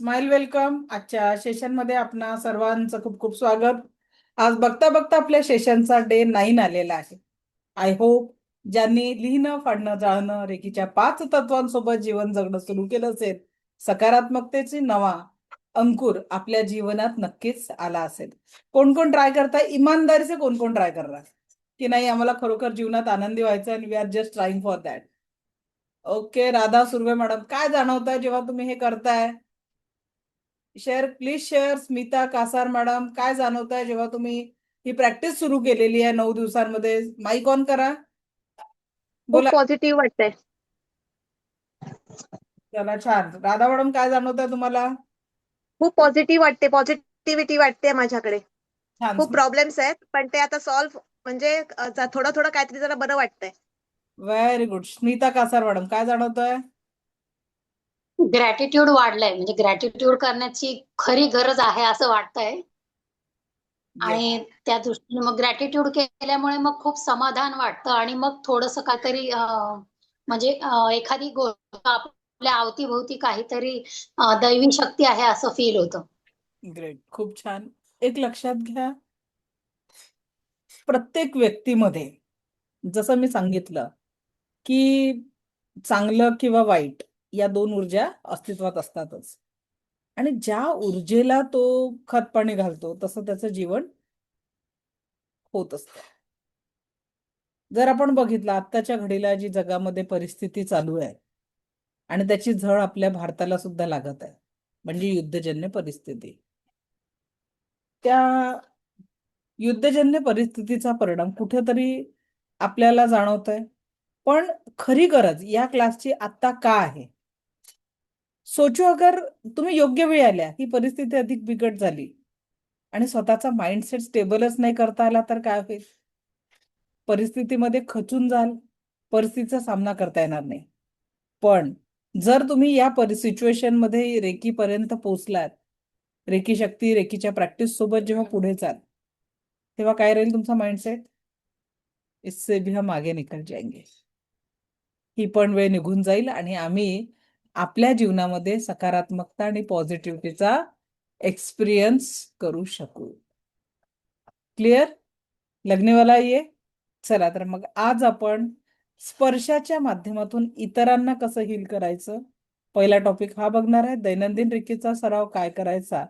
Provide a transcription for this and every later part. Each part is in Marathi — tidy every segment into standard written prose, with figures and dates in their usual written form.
Smile welcome. आजच्या सेशनमध्ये आपणा सर्वांचं खूप खूप स्वागत. आज बघता बघता आपल्या सेशनचा डे 9 आलेला आहे. आय होप ज्यांनी लिहिणं, फाडणं, जाळणं, रेकीच्या 5 तत्वांसोबत जीवन जगणं सुरू केलं असेल, सकारात्मकतेची नवा अंकुर आपल्या जीवनात नक्कीच आला असेल. कोण कोण ट्राय करताय? इमानदारी से कोण कोण ट्राय कर रहा है की नाही आम्हाला खरोखर जीवनात आनंदी व्हायचं आणि we are just trying for that. Okay, Radha Surve madam, काय जाणवत आहे जेव्हा तुम्ही हे करताय? Share, please share. Smita Kasar madam, काय जाणवत आहे जेव्हा तुम्ही ही प्रॅक्टिस सुरू केलेली आहे 9 दिवसांमध्ये? माईक ऑन करा, खूप बोला. पॉझिटिव्ह वाटतंय. चला, छान. राधा मॅडम, काय जाणवत आहे तुम्हाला? खूप पॉझिटिव्ह वाटते, पॉझिटिव्हिटी वाटते माझ्याकडे. छान. खूप प्रॉब्लेम्स आहेत पण ते आता सॉल्व्ह म्हणजे थोडं थोडं काहीतरी जरा बरं वाटतंय. Very good. Smita Kasar madam, काय जाणवत आहे? ग्रॅटिट्यूड वाढलंय, म्हणजे ग्रॅटिट्यूड करण्याची खरी गरज आहे असं वाटतंय. येस. आणि त्या दृष्टीने मग ग्रॅटिट्यूड केल्यामुळे मग खूप समाधान वाटतं आणि मग थोडंसं काहीतरी म्हणजे एखादी गोष्ट आपल्या अवतीभोवती काहीतरी दैवी शक्ती आहे असं फील होतं. ग्रेट, खूप छान. एक लक्षात घ्या, प्रत्येक व्यक्तीमध्ये जसं मी सांगितलं की चांगलं किंवा वाईट या दोन ऊर्जा अस्तित्वात असतातच. आणि ज्या ऊर्जेला तो खत पाणी घालतो तसं त्याचं जीवन होत असतं. जर आपण बघितलं आत्ताच्या घडीला जी जगामध्ये परिस्थिती चालू आहे आणि त्याची झळ आपल्या भारताला सुद्धा लागत आहे, म्हणजे युद्धजन्य परिस्थिती. त्या युद्धजन्य परिस्थितीचा परिणाम कुठेतरी आपल्याला जाणवत आहे. पण खरी गरज या क्लासची आत्ता का आहे? सोचो, अगर तुम्ही योग्य वेळ आल्या, ही परिस्थिती अधिक बिकट झाली आणि स्वतःचा माइंडसेट स्टेबलच नाही करता आला तर काय होईल? परिस्थितीमध्ये खचून जाल, परिस्थितीचा सामना करता येणार नाही. पण जर तुम्ही या सिच्युएशन मध्ये रेकीपर्यंत पोहोचलात, रेकी शक्ती, रेकीच्या प्रॅक्टिस सोबत जेव्हा पुढे चाल, तेव्हा काय राहील तुमचा माइंडसेट? इससे भी हम आगे निकल जाएंगे. ही पण वेळ निघून जाईल आणि आम्ही आपल्या जीवनामध्ये सकारात्मकता आणि पॉझिटिव्हिटीचा एक्सपिरियन्स करू शकू. क्लिअर? लगने वाला ये. चला तर मग आज आपण स्पर्शाच्या माध्यमातून इतरांना कसं हील करायचं, पहिला टॉपिक हा बघणार आहे. दैनंदिन रेकीचा सराव काय करायचा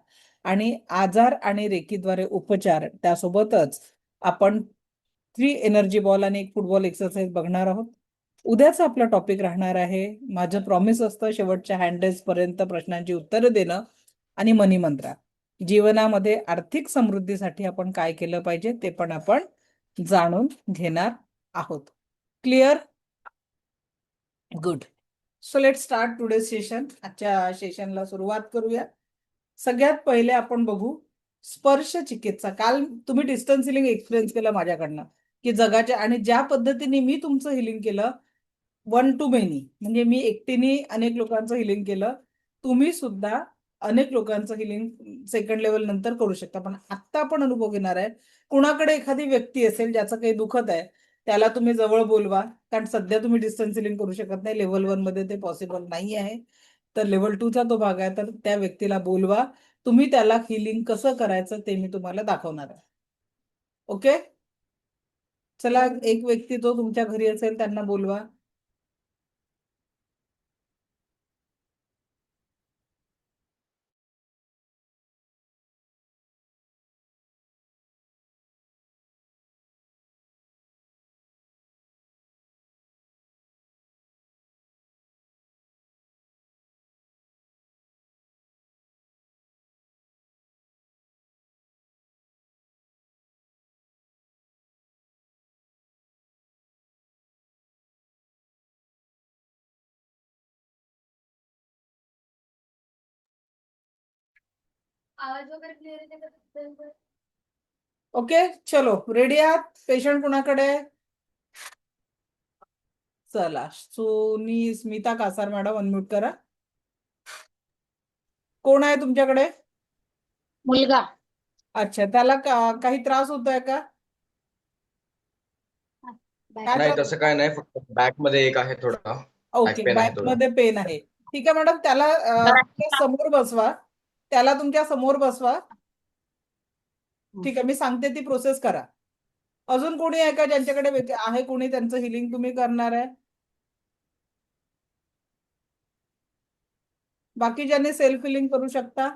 आणि आजार आणि रेकीद्वारे उपचार, त्यासोबतच आपण 3 एनर्जी बॉल आणि एक फुटबॉल एक्सरसाइज बघणार आहोत. उद्याचा आपला टॉपिक राहणार आहे, माझं प्रॉमिस असतं शेवटच्या हँडल्स पर्यंत प्रश्नांची उत्तरं देणं आणि मनी मंत्रा. जीवनामध्ये आर्थिक समृद्धीसाठी आपण काय केलं पाहिजे ते पण आपण जाणून घेणार आहोत. Clear? Good. So let start today session. आजच्या सेशनला सुरुवात करूया. सगळ्यात पहिले आपण बघू स्पर्श चिकित्सा. काल तुम्ही डिस्टन्स हिलिंग एक्सपिरियन्स केलं माझ्याकडनं, की जगाच्या, आणि ज्या पद्धतीने मी तुमचं हिलिंग केलं, 1 to many, म्हणजे मी एकटीने अनेक लोकांचं हिलिंग केलं. तुम्ही सुद्धा अनेक लोकांचं हिलिंग सेकंड लेवल नंतर करू शकता. पण आत्ता आपण अनुभव घेणार आहे, कुणाकडे एखादी व्यक्ती असेल ज्याचं काही दुखत आहे, त्याला तुम्ही जवळ बोलवा. कारण सध्या तुम्ही डिस्टन्स हिलिंग करू शकत नाही, लेवल 1 मध्ये ते पॉसिबल नाही आहे. तर लेवल 2 चा तो भाग आहे, तर त्या व्यक्तीला बोलवा. तुम्ही त्याला हिलिंग कसं करायचं ते मी तुम्हाला दाखवणार आहे. ओके, चला. एक व्यक्ती तो तुमच्या घरी असेल त्यांना बोलवा. ओके, चलो. रेडी आहात? पेशंट कुणाकडे? चला, सोनी स्मिता कासार मॅडम, अनम्यूट करा. कोण आहे तुमच्याकडे? मुलगा. अच्छा, त्याला काही त्रास होतोय का? काय नाही, त्रास? तसं काय नाही, फक्त बॅक मध्ये एक आहे थोडा बॅक ओके, पेन आहे बॅक थोडा. मध्ये पेन आहे. ठीक आहे मॅडम, त्याला तुमच्या समोर बसवा. त्याला तुमच्या समोर बसवा. ठीक आहे, मी सांगते ती प्रोसेस करा. अजून कोणी आहे का ज्यांच्याकडे आहे, कोणी त्यांचं हिलिंग तुम्ही करणार आहे? बाकी ज्यांनी सेल्फ हिलिंग करू शकता?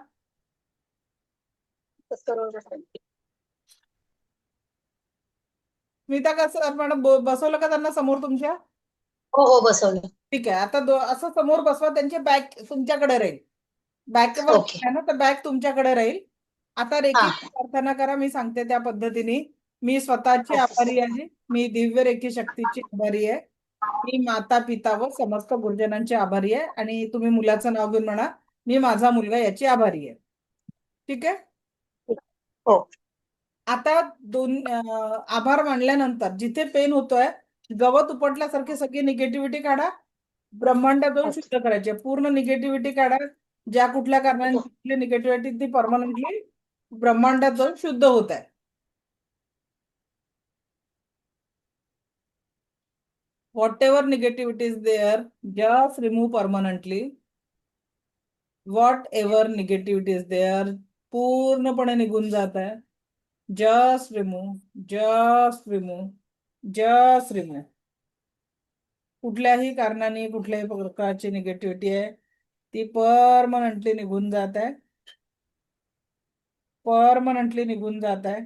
स्मिता, कसं मॅडम बसवलं का त्यांना समोर तुमच्या? हो हो बसवलं. ठीक आहे, आता असं समोर बसवा, त्यांचे बॅक तुमच्याकडे राहील. बॅकवर ओके. आहे ना, तर बॅक तुमच्याकडे राहील. आता हा. रेकीची प्रार्थना करा, मी सांगते त्या पद्धतीने. मी स्वतःची आभारी आहे, मी दिव्य रेकी शक्तीची आभारी आहे, मी माता पिता व समस्त गुरुजनांची आभारी आहे, आणि तुम्ही मुलाचं नाव घेऊन म्हणा, मी माझा मुलगा याची आभारी आहे. ठीक आहे. हो. आता आभार मानल्यानंतर जिथे पेन होतोय, गवत उपटल्यासारखी सगळी निगेटिव्हिटी काढा. ब्रह्मांडात जाऊन शुद्ध करायचे, पूर्ण निगेटिव्हिटी काढा. ज्या कुठल्या कारणाने निगेटिव्हिटी ती परमनंटली ब्रह्मांडात जाऊन शुद्ध होत आहे. Whatever negativity is there, just remove permanently. Whatever negativity is there, पूर्णपणे निघून जात आहे. Just remove, just remove, just remove. कुठल्याही कारणाने कुठल्याही प्रकारची निगेटिव्हिटी आहे ती परमनंटली निघून जात आहे, परमनंटली निघून जात आहे.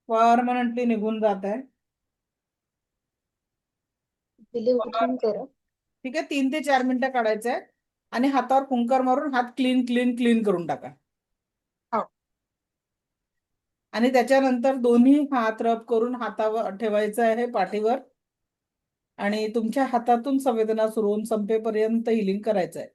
परमनंटली निघून जात आहे. ठीक आहे, 3 ते 4 मिनिटं काढायचं आहे आणि हातावर फुंकर मारून हात क्लीन क्लीन क्लीन करून टाका. हो. आणि त्याच्यानंतर दोन्ही हात रब करून हातावर ठेवायचं आहे पाठीवर, आणि तुमच्या हातातून संवेदना सुरू होऊन संपेपर्यंत हिलिंग करायचं आहे.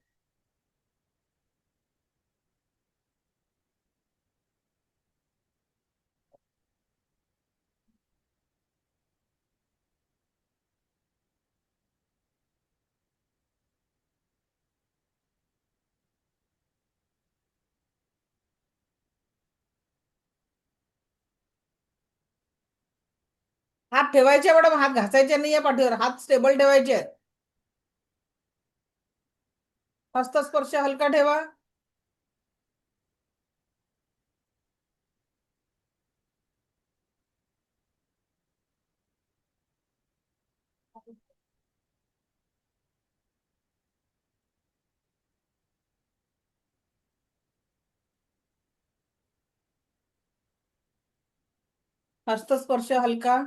हात ठेवायचे मॅडम, हात घासायचे नाहीये पाठीवर, हात स्टेबल ठेवायचे आहेत. हस्तस्पर्श हलका ठेवा. हस्तस्पर्श हलका.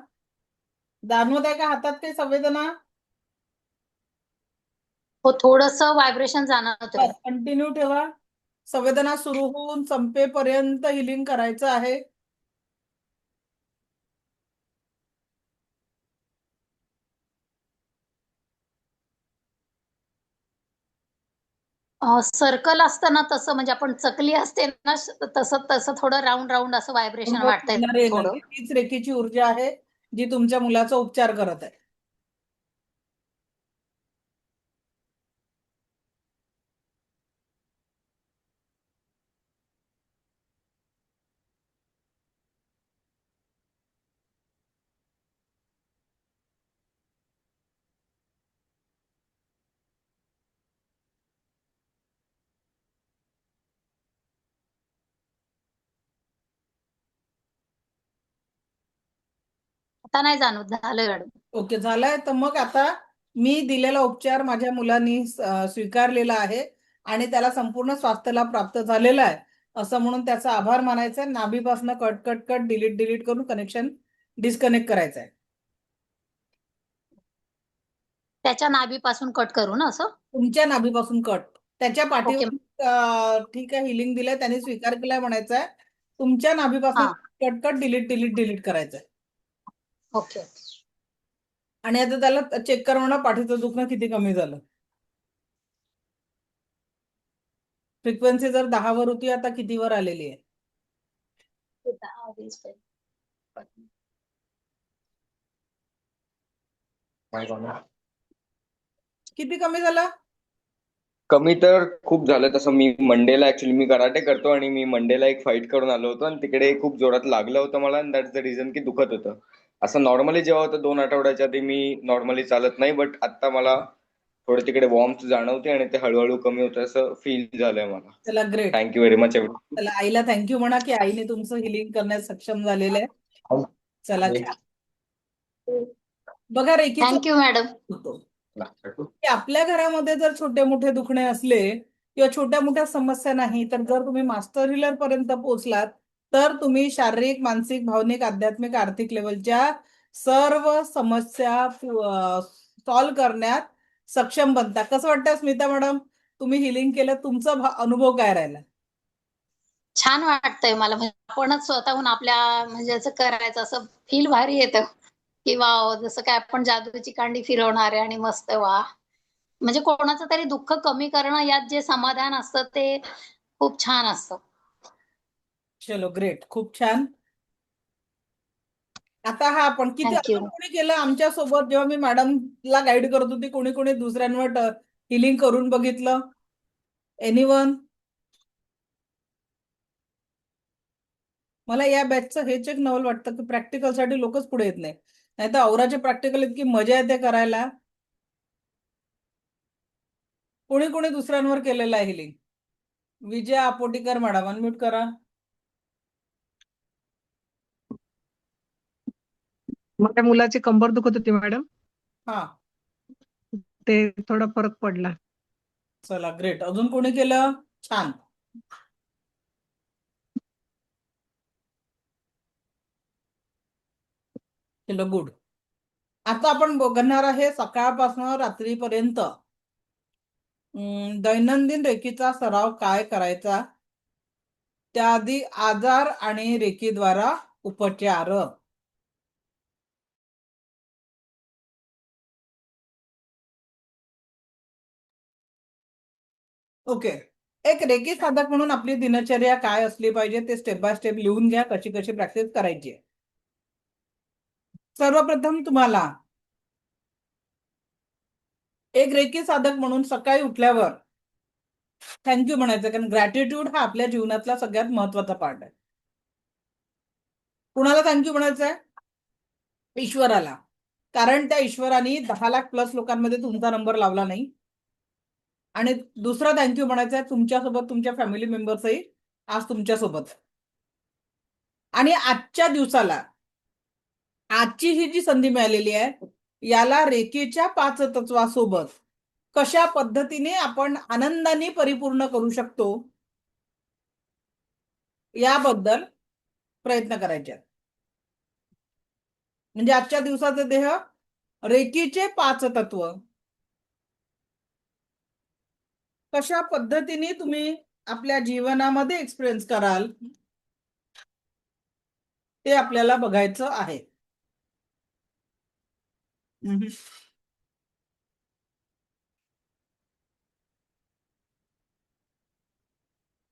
जाणवत आहे का हातात काही संवेदना? हो, थोडस व्हायब्रेशन जाणवतंय. कंटिन्यू ठेवा. संवेदना सुरू होऊन संपेपर्यंत हिलिंग करायचं आहे. सर्कल असतं ना तसं, म्हणजे आपण चकली असते ना तसं तसं थोडं राऊंड राऊंड असं व्हायब्रेशन वाटतंय थोडं. हीच रेखीची ऊर्जा आहे जी तुमच्या मुलाचा उपचार करत आहे. आता नाही जाणवत, झालंय मॅडम. ओके, झालाय. तर मग आता मी दिलेला उपचार माझ्या मुलांनी स्वीकारलेला आहे आणि त्याला संपूर्ण स्वास्थ्य लाभ प्राप्त झालेला आहे, असं म्हणून त्याचा आभार मानायचा आहे. नाभीपासून cut cut cut delete delete करून कनेक्शन डिस्कनेक्ट करायचं आहे. त्याच्या नाभीपासून कट करू ना असं? तुमच्या नाभीपासून कट. त्याच्या ओके. पाठीवर ठीक आहे, हिलिंग दिलंय, त्याने स्वीकार केलाय म्हणायचं आहे. तुमच्या नाभीपासून हा. Cut cut delete delete delete करायचं आहे. ओके. आणि आता त्याला चेक कर म्हणा, पाठीचं दुखणं किती कमी झालं. फ्रिक्वेन्सी जर 10 वर होती, आता कितीवर आलेली आहे? किती कमी झालं? कमी तर खूप झालं. तसं मी मंडेला ऍक्च्युली मी कराटे करतो आणि मी मंडेला एक फाईट करून आलो होतो आणि तिकडे खूप जोरात लागलं होतं मला, आणि दॅट्स द रिझन की दुखत होतं. असं नॉर्मली जेव्हा होतं 2 आठवड्याच्या आधी मी नॉर्मली चालत नाही, बट आता मला थोडे तिकडे वॉर्मथ जाणवते आणि ते हळूहळू कमी होतं असं फील झालंय मला. चला ग्रेट. Thank you very much. चला आईला थँक्यू म्हणा की आईने तुमचं हिलिंग करण्यास सक्षम झालेलं आहे. चला छान. बघा रेकीचा थँक्यू मॅडम. होतो की आपल्या घरामध्ये जर छोटे मोठे दुखणे असले किंवा छोट्या मोठ्या समस्या नाही, तर जर तुम्ही मास्टर हिलर पर्यंत पोहोचलात तर तुम्ही शारीरिक, मानसिक, भावनिक, आध्यात्मिक, आर्थिक लेवलच्या सर्व समस्या सॉल्व्ह करण्यात सक्षम बनता. कसं वाटतं स्मिता मॅडम, तुम्ही हिलिंग केलं, तुमचा अनुभव काय राहिला? छान वाटतंय मला, म्हणजे आपणच स्वतःहून आपल्या म्हणजे असं करायचं असं फील भारी येतं की वाव, जसं काय आपण जादूची कांडी फिरवणार आहे आणि मस्त वा. म्हणजे कोणाचं तरी दुःख कमी करणं यात जे समाधान असतं ते खूप छान असतं. चलो ग्रेट, खूप छान. आता हा आपण किती थँक्यू. अजून कोणी केलं आमच्या सोबत? जेव्हा मी मॅडमला गाईड करत होती, कोणी कोणी दुसऱ्यांवर हिलिंग करून बघितलं? एनीवन? मला या बॅचचं हेच एक नवल वाटतं की प्रॅक्टिकलसाठी लोकच पुढे येत नाही. नाही तर औराचे प्रॅक्टिकल इतकी मजा येते करायला. कोणी कोणी दुसऱ्यांवर केलेलं आहे हिलिंग? विजया आपोटीकर मॅडम, अनम्यूट करा. माझ्या मुलाची कंबर दुखत होती मॅडम, हा ते थोडा फरक पडला. चला ग्रेट. अजून कोणी केलं? छान. चलो गुड. आता आपण बघणार आहे सकाळपासून रात्रीपर्यंत दैनंदिन रेकीचा सराव काय करायचा, त्याआधी आजार आणि रेकीद्वारा उपचार. ओके. एक रेकी साधक म्हणून आपली दिनचर्या काय असली पाहिजे ते स्टेप बाय स्टेप लिहून घ्या, कशी कशी प्रॅक्टिस करायची. सर्वप्रथम तुम्हाला एक रेकी साधक म्हणून सकाळी उठल्यावर थँक्यू म्हणायचं, कारण ग्रॅटिट्यूड हा आपल्या जीवनातला सगळ्यात महत्वाचा पार्ट आहे. कुणाला थँक्यू म्हणायचं आहे? ईश्वराला. कारण त्या ईश्वराने 10 लाख प्लस लोकांमध्ये तुमचा नंबर लावला नाही. आणि दुसरा थँक्यू म्हणायचं आहे तुमच्यासोबत तुमच्या फॅमिली मेंबर्सही आज तुमच्यासोबत. आणि आजच्या दिवसाला, आजची ही जी संधी मिळालेली आहे, याला रेकीच्या 5 तत्वासोबत कशा पद्धतीने आपण आनंदाने परिपूर्ण करू शकतो याबद्दल प्रयत्न करायचे. म्हणजे आजच्या दिवसाचे देह रेकीचे 5 तत्व कशा पद्धतीने तुम्ही आपल्या जीवनामध्ये एक्सपिरियन्स कराल ते आपल्याला बघायचं आहे.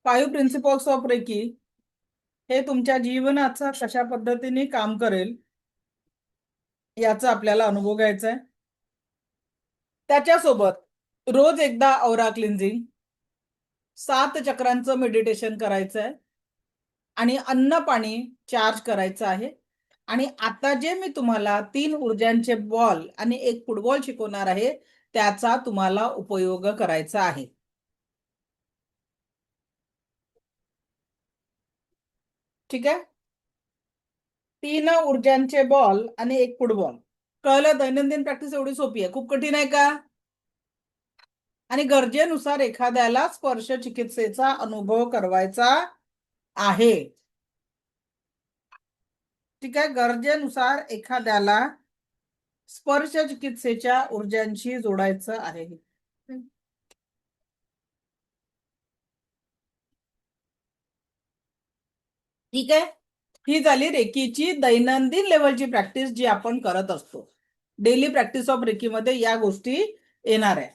5 प्रिन्सिपल्स ऑफ रेकी हे तुमच्या जीवनाचा कशा पद्धतीने काम करेल याचा आपल्याला अनुभव घ्यायचा आहे. त्याच्यासोबत रोज एकदा औरा क्लिन्झिंग, 7 चक्रांचं मेडिटेशन करायचं आहे आणि अन्न पाणी चार्ज करायचं आहे. आणि आता जे मी तुम्हाला 3 ऊर्जांचे बॉल आणि एक फुटबॉल शिकवणार आहे त्याचा तुम्हाला उपयोग करायचा आहे. ठीक आहे? 3 ऊर्जांचे बॉल आणि एक फुटबॉल. कळलं? दैनंदिन प्रॅक्टिस एवढी सोपी आहे. खूप कठीण आहे का? आणि गरजेनुसार एखाद्याला स्पर्श चिकित्सेचा अनुभव करवायचा आहे. ठीक आहे? गरजेनुसार एखाद्याला स्पर्श चिकित्सेच्या ऊर्जांशी जोडायचं आहे. ठीक आहे? ही झाली रेकीची दैनंदिन लेवलची प्रॅक्टिस जी आपण करत असतो. डेली प्रॅक्टिस ऑफ रेकीमध्ये या गोष्टी येणार आहे.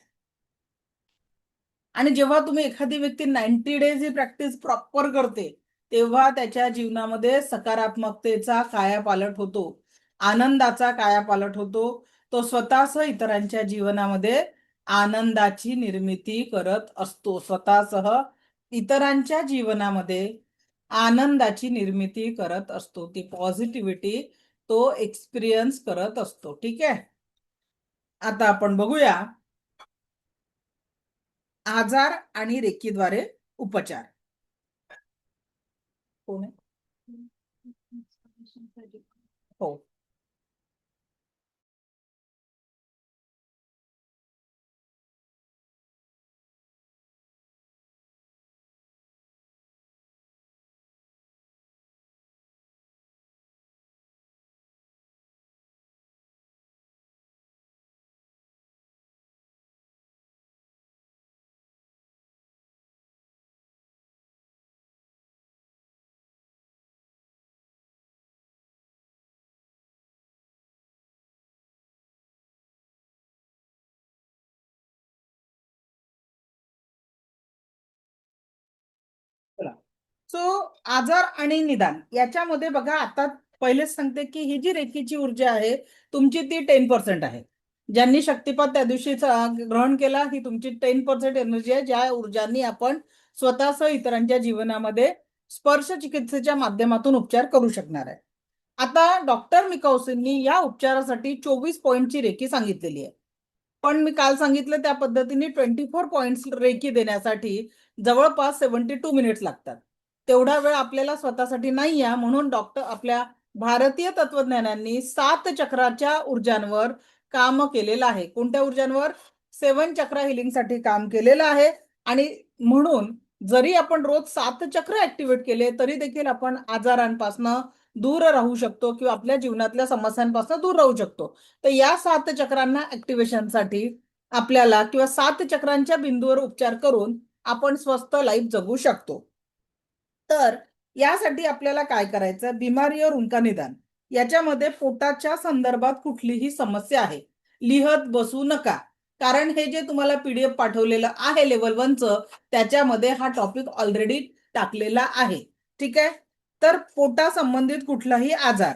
आणि जेव्हा तुम्ही एखादी व्यक्ती 90 डेज ही प्रॅक्टिस प्रॉपर करते तेव्हा त्याच्या जीवनामध्ये सकारात्मकतेचा कायापालट होतो, आनंदाचा कायापालट होतो. तो स्वतःसह इतरांच्या जीवनामध्ये आनंदाची निर्मिती करत असतो. स्वतःसह इतरांच्या जीवनामध्ये आनंदाची निर्मिती करत असतो. ती पॉझिटिव्हिटी तो एक्सपिरियन्स करत असतो. ठीक आहे. आता आपण बघूया आजार आणि रेकीद्वारे उपचार. कोण आहे? हो. सो आजार आणि निदान याच्यामध्ये बघा, आता पहिलेच सांगते की ही जी रेकीची ऊर्जा आहे तुमची ती 10% आहे. ज्यांनी शक्तिपात त्या दिवशी ग्रहण केला, ही तुमची 10% एनर्जी आहे, ज्या ऊर्जांनी आपण स्वतःसह इतरांच्या जीवनामध्ये स्पर्श चिकित्सेच्या माध्यमातून उपचार करू शकणार आहे. आता डॉक्टर मिकाउसींनी या उपचारासाठी 24 पॉइंटची रेकी सांगितलेली आहे. पण मी काल सांगितलं त्या पद्धतीने 24 पॉइंट्स रेकी देण्यासाठी जवळपास 72 मिनिट्स लागतात. तेवढा वेळ आपल्याला स्वतःसाठी नाही आहे, म्हणून डॉक्टर आपल्या भारतीय तत्वज्ञानांनी 7 चक्राच्या ऊर्जांवर काम केलेलं आहे. कोणत्या ऊर्जांवर? 7 चक्र हिलिंगसाठी काम केलेलं आहे. आणि म्हणून जरी आपण रोज 7 चक्र ऍक्टिव्हेट केले तरी देखील आपण आजारांपासून दूर राहू शकतो किंवा आपल्या जीवनातल्या समस्यांपासून दूर राहू शकतो. तर या 7 चक्रांना ऍक्टिव्हेशनसाठी आपल्याला किंवा 7 चक्रांच्या बिंदूवर उपचार करून आपण स्वस्थ लाईफ जगू शकतो. तर यासाठी आपल्याला काय करायचं? बिमारी और उनका निदान याच्यामध्ये पोटाच्या संदर्भात कुठलीही समस्या आहे लिहत बसू नका, कारण हे जे तुम्हाला पीडीएफ पाठवलेलं आहे लेवल 1चं त्याच्यामध्ये हा टॉपिक ऑलरेडी टाकलेला आहे. ठीक आहे. तर पोटा संबंधित कुठलाही आजार,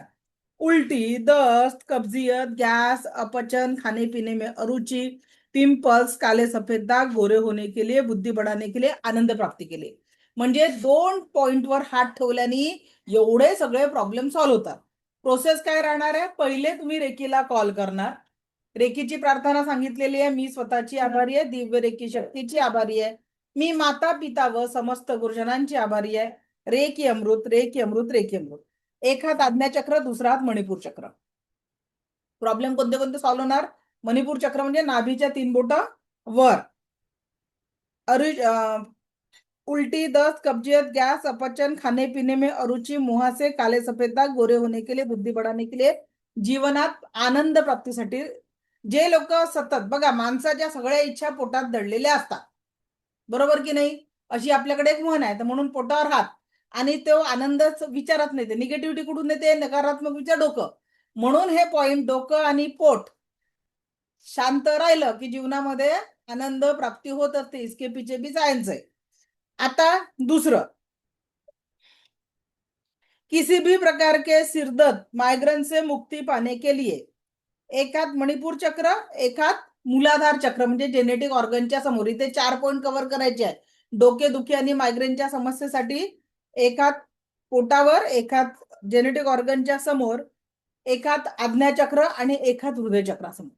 उल्टी, दस्त, कब्जियत, गैस, अपचन, खाने पीने में अरुचि, पिंपल्स, काले सफेद दाग, गोरे होने के लिए, बुद्धी बढ़ाने के लिए, आनंद प्राप्ति के लिए, म्हणजे 2 पॉइंटवर हात ठेवल्याने एवढे सगळे प्रॉब्लेम सॉल्व्ह होतात. प्रोसेस काय राहणार आहे? पहिले तुम्ही रेकीला कॉल करणार, रेकीची प्रार्थना सांगितलेली आहे, मी स्वतःची आभारी आहे, दिव्य रेकी शक्तीची आभारी आहे, मी माता पिता व समस्त गुरुजनांची आभारी आहे. रेकी अमृत, रेकी अमृत, रेकी अमृत. एक हात आज्ञाचक्र, दुसरा हात मणिपूर चक्र. प्रॉब्लेम कोणते कोणते सॉल्व्ह होणार? मणिपूर चक्र म्हणजे नाभीच्या 3 बोटं वर, उल्टी, दस्त, कब्जियत, गैस, अपचन, खाने पीने में अरुचि, मुहासे, काले सफेद दाग, गोरे होने के लिए, बुद्धी बढ़ाने के लिए, जीवनात आनंद प्राप्तीसाठी. जे लोक सतत बघा, माणसाच्या सगळ्या इच्छा पोटात दडलेल्या असतात, बरोबर की नाही? अशी आपल्याकडे एक म्हण आहे. तर म्हणून पोटावर हात, आणि तो आनंदच विचारात नाही, निगेटिव्हिटी कुठून येते? नकारात्मक विचार, डोकं. म्हणून हे पॉइंट डोकं आणि पोट शांत राहिलं की जीवनामध्ये आनंद प्राप्ती होत असते. इसके पीछे भी सायन्स आहे. आता दुसरं, किसी भी प्रकार के सिरदर्द, माइग्रेन से मुक्ति पाने के लिए एक हात मणिपूर चक्र, एक हात मूलाधार चक्र म्हणजे जेनेटिक ऑर्गनच्या समोर, इथे 4 पॉइंट कव्हर करायचे आहेत. डोकेदुखी आणि मायग्रेनच्या समस्येसाठी एक हात पोटावर, एक हात जेनेटिक ऑर्गनच्या समोर, एक हात आज्ञाचक्र आणि एक हात हृदय चक्रासमोर.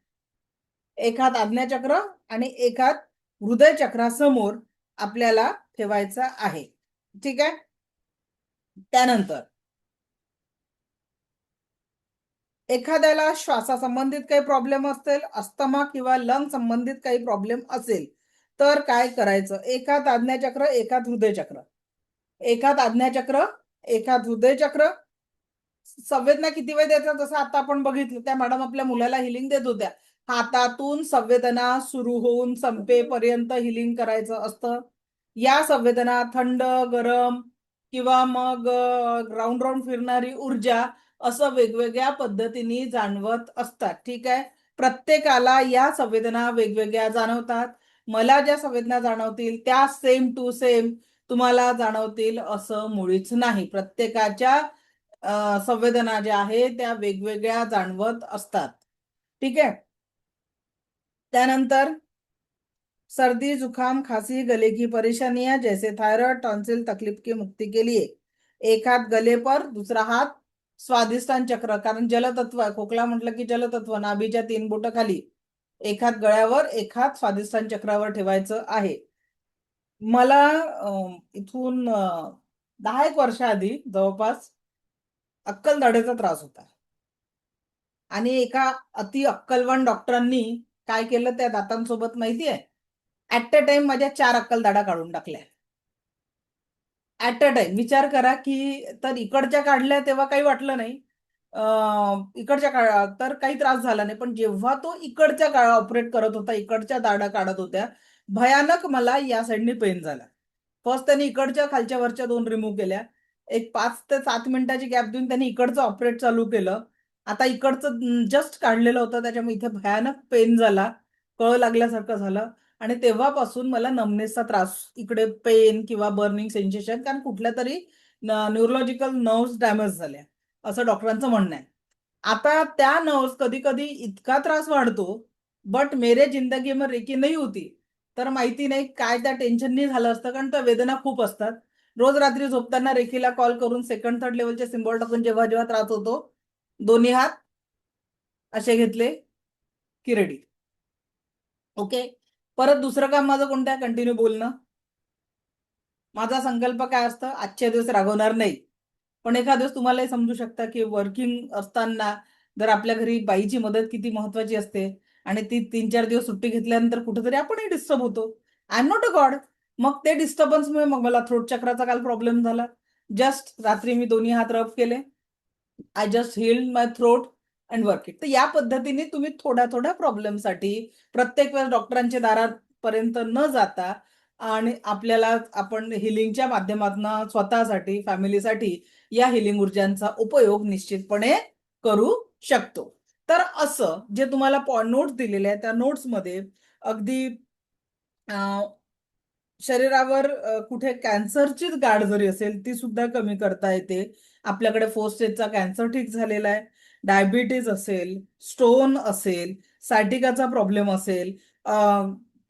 एक हात आज्ञाचक्र आणि एक हात हृदय चक्रासमोर आपल्याला ठेवायचा आहे. ठीक आहे. त्यानंतर एखाद्याला श्वासासंबंधित काही प्रॉब्लेम असतील, अस्थमा किंवा लंग संबंधित काही प्रॉब्लेम असेल तर काय करायचं? एक हात आज्ञाचक्र, एक हात हृदय चक्र, एक हात आज्ञाचक्र, एक हात हृदय चक्र. संवेदना किती वेळ द्यायचा? जसं आता आपण बघितलं, त्या मॅडम आपल्या मुलाला हिलिंग देत होत्या. हातातून संवेदना सुरू होऊन संपेपर्यंत हिलिंग करायचं असतं. या संवेदना थंड, गरम किंवा मग राऊंड राऊंड फिरणारी ऊर्जा असं वेगवेगळ्या पद्धतीने जाणवत असतात. ठीक आहे. प्रत्येकाला या संवेदना वेगवेगळ्या जाणवतात. मला ज्या संवेदना जाणवतील त्या सेम टू सेम तुम्हाला जाणवतील असं मुळीच नाही. प्रत्येकाच्या संवेदना ज्या आहेत त्या वेगवेगळ्या जाणवत असतात. ठीक आहे. त्यानंतर सर्दी, जुकाम, खांसी, गले की परेशानियां जैसे थायराइड, टॉन्सिल, तकलीफ की मुक्ति के लिए एक हाथ गले पर, दूसरा हाथ स्वादिष्टान चक्र, कारण जलतत्व आहे. खोकला म्हटलं की जलतत्व, नाभीच्या 3 बोटं खाली, एक हात गळ्यावर, एक हात स्वादिष्टान चक्रावर ठेवायचं आहे. मला इथून 10 एक वर्षाआधी जवळपास अक्कलदाढेचा त्रास होता आणि एका अति अक्कलवान डॉक्टरांनी काय केलं त्या दातांसोबत माहितीये, ऍट अ टाइम माझ्या 4 अक्कलदाढा काढून टाकल्या. ऍट अ टाइम विचार करा की, तर इकडच्या काढल्या तेव्हा काही वाटलं नाही, तर काही त्रास झाला नाही, पण जेव्हा तो इकडच्या ऑपरेट करत होता, इकडच्या दाढा काढत होत्या, भयानक मला या साईडनी पेन झाला. फर्स्ट त्यांनी इकडच्या खालच्या वरच्या 2 रिमूव्ह केल्या, एक 5 ते 7 मिनिटाची गॅप देऊन त्यांनी इकडचं ऑपरेट चालू केलं. आता इकडचं जस्ट काढलेलं होतं, त्याच्यामुळे इथे भयानक पेन झाला, कळ लागल्यासारखं झालं आणि तेव्हापासून मला नमनेसचा त्रास, इकडे पेन किंवा बर्निंग सेन्सेशन, कारण कुठल्या तरी न्यूरोलॉजिकल नर्व्स डॅमेज झाल्या असं डॉक्टरांचं म्हणणं आहे. आता त्या नर्व्स कधी कधी इतका त्रास वाढतो, बट मेरे जिंदगी में रेकी नाही होती, तर माहिती नाही काय त्या टेन्शननी झालं असतं, कारण त्या वेदना खूप असतात. रोज रात्री झोपताना रेकीला कॉल करून सेकंड थर्ड लेवलचे सिम्बॉल टाकून जेव्हा जेव्हा त्रास होतो, दोन्ही हात असे घेतले की रेडी. ओके. परत दुसरं काम माझं कोणतं आहे, कंटिन्यू बोलणं. माझा संकल्प काय असतं, आजच्या दिवस रागवणार नाही, पण एखाद दिवस तुम्हालाही समजू शकता की वर्किंग असताना जर आपल्या घरी बाईची मदत किती महत्वाची असते आणि ती 3-4 दिवस सुट्टी घेतल्यानंतर कुठेतरी आपणही डिस्टर्ब होतो. I am not a God. मग ते डिस्टर्बन्समुळे मग मला थ्रोट चक्राचा काल प्रॉब्लेम झाला. जस्ट रात्री मी दोन्ही हात रब केले, I just healed my throat and work it. तर या पद्धतीने तुम्ही थोड्या थोड्या प्रॉब्लेमसाठी प्रत्येक वेळेस डॉक्टरांच्या दारापर्यंत न जाता आणि आपल्याला आपण हिलिंगच्या माध्यमातून स्वतःसाठी, फॅमिलीसाठी या हिलिंग ऊर्जांचा उपयोग निश्चितपणे करू शकतो. तर असं जे तुम्हाला नोट्स दिलेले आहेत, त्या नोट्समध्ये अगदी शरीरावर कुठे कॅन्सरची गाठ जरी असेल ती सुद्धा कमी करता येते. आपल्याकडे 4 स्टेजचा कॅन्सर ठीक झालेला आहे, डायबिटीज असेल, स्टोन असेल, सायटिकाचा प्रॉब्लेम असेल,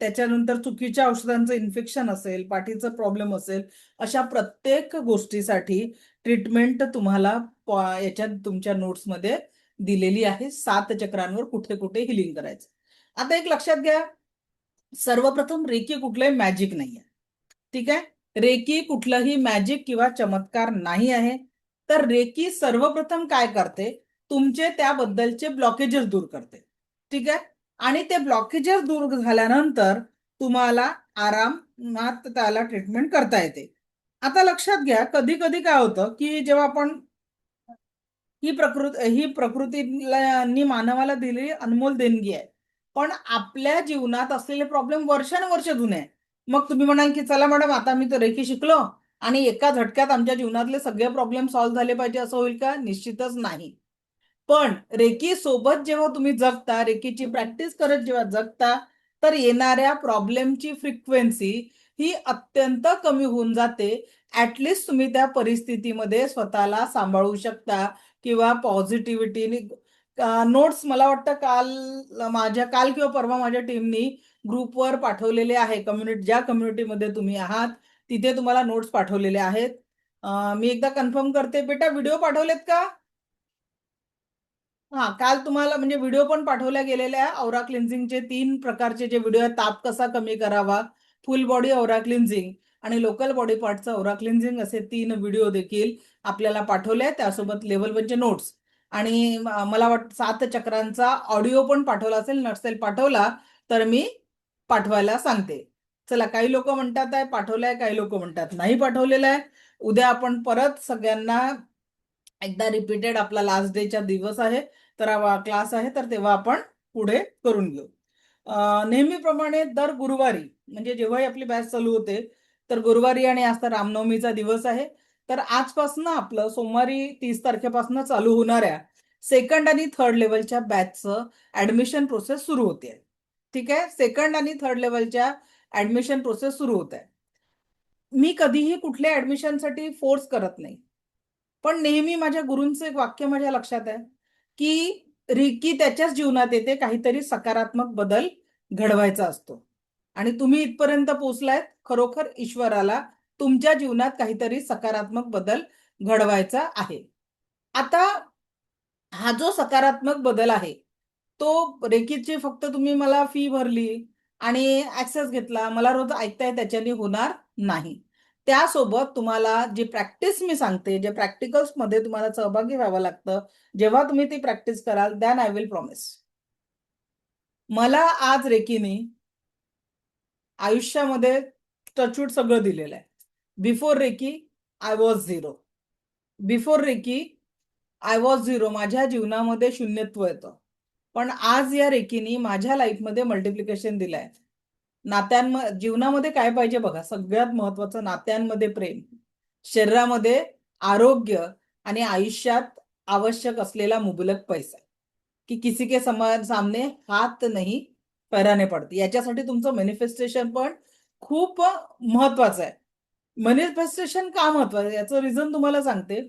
त्याच्यानंतर चुकीच्या औषधांचं इन्फेक्शन असेल, पाठीचा प्रॉब्लेम असेल, अशा प्रत्येक गोष्टीसाठी ट्रीटमेंट तुम्हाला याच्यात तुमच्या नोट्समध्ये दिलेली आहे. 7 चक्रांवर कुठे कुठे हिलिंग करायचं. आता एक लक्षात घ्या, सर्वप्रथम रेकी कुठलंही मॅजिक नाही आहे. ठीक आहे, रेकी कुठलंही मॅजिक किंवा चमत्कार नाही आहे. तर रेकी सर्वप्रथम काय करते, तुमचे त्याबद्दलचे ब्लॉकेजेस दूर करते. ठीक आहे, आणि ते ब्लॉकेजेस दूर झाल्यानंतर तुम्हाला आरामात त्याला ट्रीटमेंट करता येते. आता लक्षात घ्या, कधी कधी काय होतं की जेव्हा आपण ही प्रकृतीला मानवाला दिलेली अनमोल देणगी आहे, पण आपल्या जीवनात असलेले प्रॉब्लेम वर्षानुवर्ष जुने आहे. मग तुम्ही म्हणाल की चला मॅडम, आता मी तर रेकी शिकलो आणि एका झटक्यात आमच्या जीवनातले सगळे प्रॉब्लेम सॉल्व्ह झाले पाहिजे, असं होईल का? निश्चितच नाही. पण रेकी सोबत जेव्हा तुम्ही जगता, रेकीची प्रॅक्टिस करत जेव्हा जगता, तर येणाऱ्या प्रॉब्लेमची फ्रिक्वेन्सी ही अत्यंत कमी होऊन जाते. ऍटलिस्ट तुम्ही त्या परिस्थितीमध्ये स्वतःला सांभाळू शकता किंवा पॉझिटिव्हिटीने. नोट्स मला वाटतं काल किंवा परवा माझ्या टीमनी ग्रुपवर पाठवलेले आहे. ज्या कम्युनिटीमध्ये तुम्ही आहात तिथे तुम्हाला नोट्स पाठवलेले आहेत. मी एकदा कन्फर्म करते, बेटा व्हिडिओ पाठवलेत का? हा, काल तुम्हाला म्हणजे व्हिडिओ पण पाठवल्या गेलेल्या आहे. औरा क्लिन्झिंगचे 3 प्रकारचे जे व्हिडिओ आहेत, ताप कसा कमी करावा, फुल बॉडी औरा क्लिन्झिंग आणि लोकल बॉडी पार्टचं औरा क्लिन्झिंग, असे 3 व्हिडिओ देखील आपल्याला पाठवले आहेत. त्यासोबत लेवल 1चे नोट्स आणि मला वाटतं 7 चक्रांचा ऑडिओ पण पाठवला असेल. नसेल पाठवला तर मी पाठवायला सांगते. चला, काही लोक म्हणतात आहे पाठवलाय, काही लोक म्हणतात नाही पाठवलेला आहे. उद्या आपण परत सगळ्यांना एकदा रिपीटेड, आपला लास्ट डेचा दिवस आहे, तर क्लास आहे, तर तेव्हा आपण पुढे करून घेऊ. नेहमीप्रमाणे दर गुरुवारी, म्हणजे जेव्हाही आपली बॅच चालू होते, तर गुरुवारी आणि आज तर रामनवमीचा दिवस आहे, तर आजपासून आपलं सोमवारी 30 तारखेपासून चालू होणाऱ्या सेकंड आणि थर्ड लेवलच्या बॅचचं ऍडमिशन प्रोसेस सुरू होते. ठीक आहे, सेकंड आणि थर्ड लेवलच्या ऍडमिशन प्रोसेस सुरू होत आहे. मी कधीही कुठल्या ऍडमिशनसाठी फोर्स करत नाही, पण नेहमी माझ्या गुरूंचं एक वाक्य माझ्या लक्षात आहे की रिकी त्याच्याच जीवनात येते काहीतरी सकारात्मक बदल घडवायचा असतो. आणि तुम्ही इथपर्यंत पोहोचलायत, खरोखर ईश्वराला तुमच्या जीवनात काहीतरी सकारात्मक बदल घडवायचा आहे. आता हा जो सकारात्मक बदल आहे तो रेकीची फक्त तुम्ही मला फी भरली आणि ऍक्सेस घेतला मला रोज ऐकताय त्याच्याने होणार नाही. त्यासोबत तुम्हाला जी प्रॅक्टिस मी सांगते, जे प्रॅक्टिकल्स मध्ये तुम्हाला सहभागी व्हावं लागतं, जेव्हा तुम्ही ती प्रॅक्टिस कराल दॅन आय विल प्रॉमिस. मला आज रेकीने आयुष्यामध्ये टचवूड सगळं दिलेलं आहे. Before reiki I was zero. Before reiki I was zero. माझ्या जीवनामध्ये शून्यत्व येतं. पण आज या रेकीनी माझ्या लाईफमध्ये मल्टिप्लिकेशन दिलंय. जीवनामध्ये काय पाहिजे बघा, सगळ्यात महत्वाचं नात्यांमध्ये प्रेम, शरीरामध्ये आरोग्य आणि आयुष्यात आवश्यक असलेला मुबलक पैसा. की किसी के सामने हात नाही पैराने पडते. याच्यासाठी तुमचं मॅनिफेस्टेशन पण खूप महत्वाचं आहे. मॅनिफेस्टेशन का महत्वाचं आहे याचं रिझन तुम्हाला सांगते.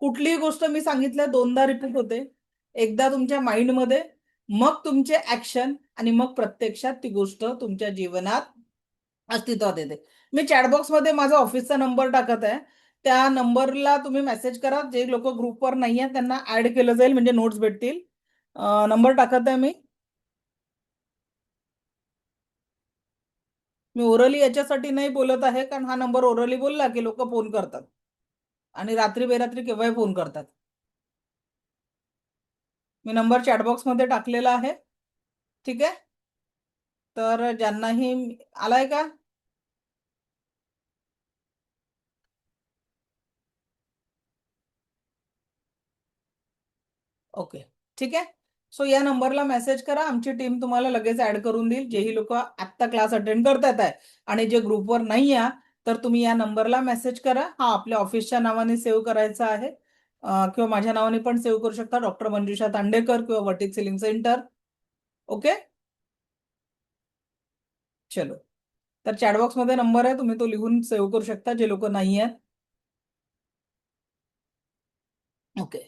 कुठलीही गोष्ट मी सांगितलं दोनदा रिपीट होते. एकदा तुमच्या माइंडमध्ये, मग तुमचे ऍक्शन आणि मग प्रत्यक्षात ती गोष्ट तुमच्या जीवनात अस्तित्वात येते. मी चॅटबॉक्स मध्ये माझा ऑफिसचा नंबर टाकत आहे. त्या नंबरला तुम्ही मेसेज करा. जे लोक ग्रुपवर नाही आहेत त्यांना ऍड केलं जाईल म्हणजे नोट्स भेटतील. नंबर टाकत आहे मी. मी ओरली याच्यासाठी नाही बोलत आहे कारण हा नंबर ओरली बोलला की लोक फोन करतात आणि रात्री बेरात्री केव्हाही फोन करतात. मी नंबर चॅटबॉक्स मध्ये टाकलेला आहे. ठीक आहे. तर ज्यांनाही आलाय का? ओके, ठीक आहे. सो या नंबरला मेसेज करा. आमची टीम तुम्हाला लगेच ऍड करून देईल. जेही लोक आत्ता क्लास अटेंड करतात आहे आणि जे ग्रुपवर नाही आहे तर तुम्ही या नंबरला मेसेज करा. हा आपल्या ऑफिसच्या नावाने सेव्ह करायचा आहे किंवा माझ्या नावाने पण सेव्ह करू शकता, डॉक्टर मंजुषा तांडेकर किंवा वर्टिक सिलिंग सेंटर. ओके, चलो. तर चॅटबॉक्स मध्ये नंबर आहे, तुम्ही तो लिहून सेव्ह करू शकता जे लोक नाही आहेत. ओके.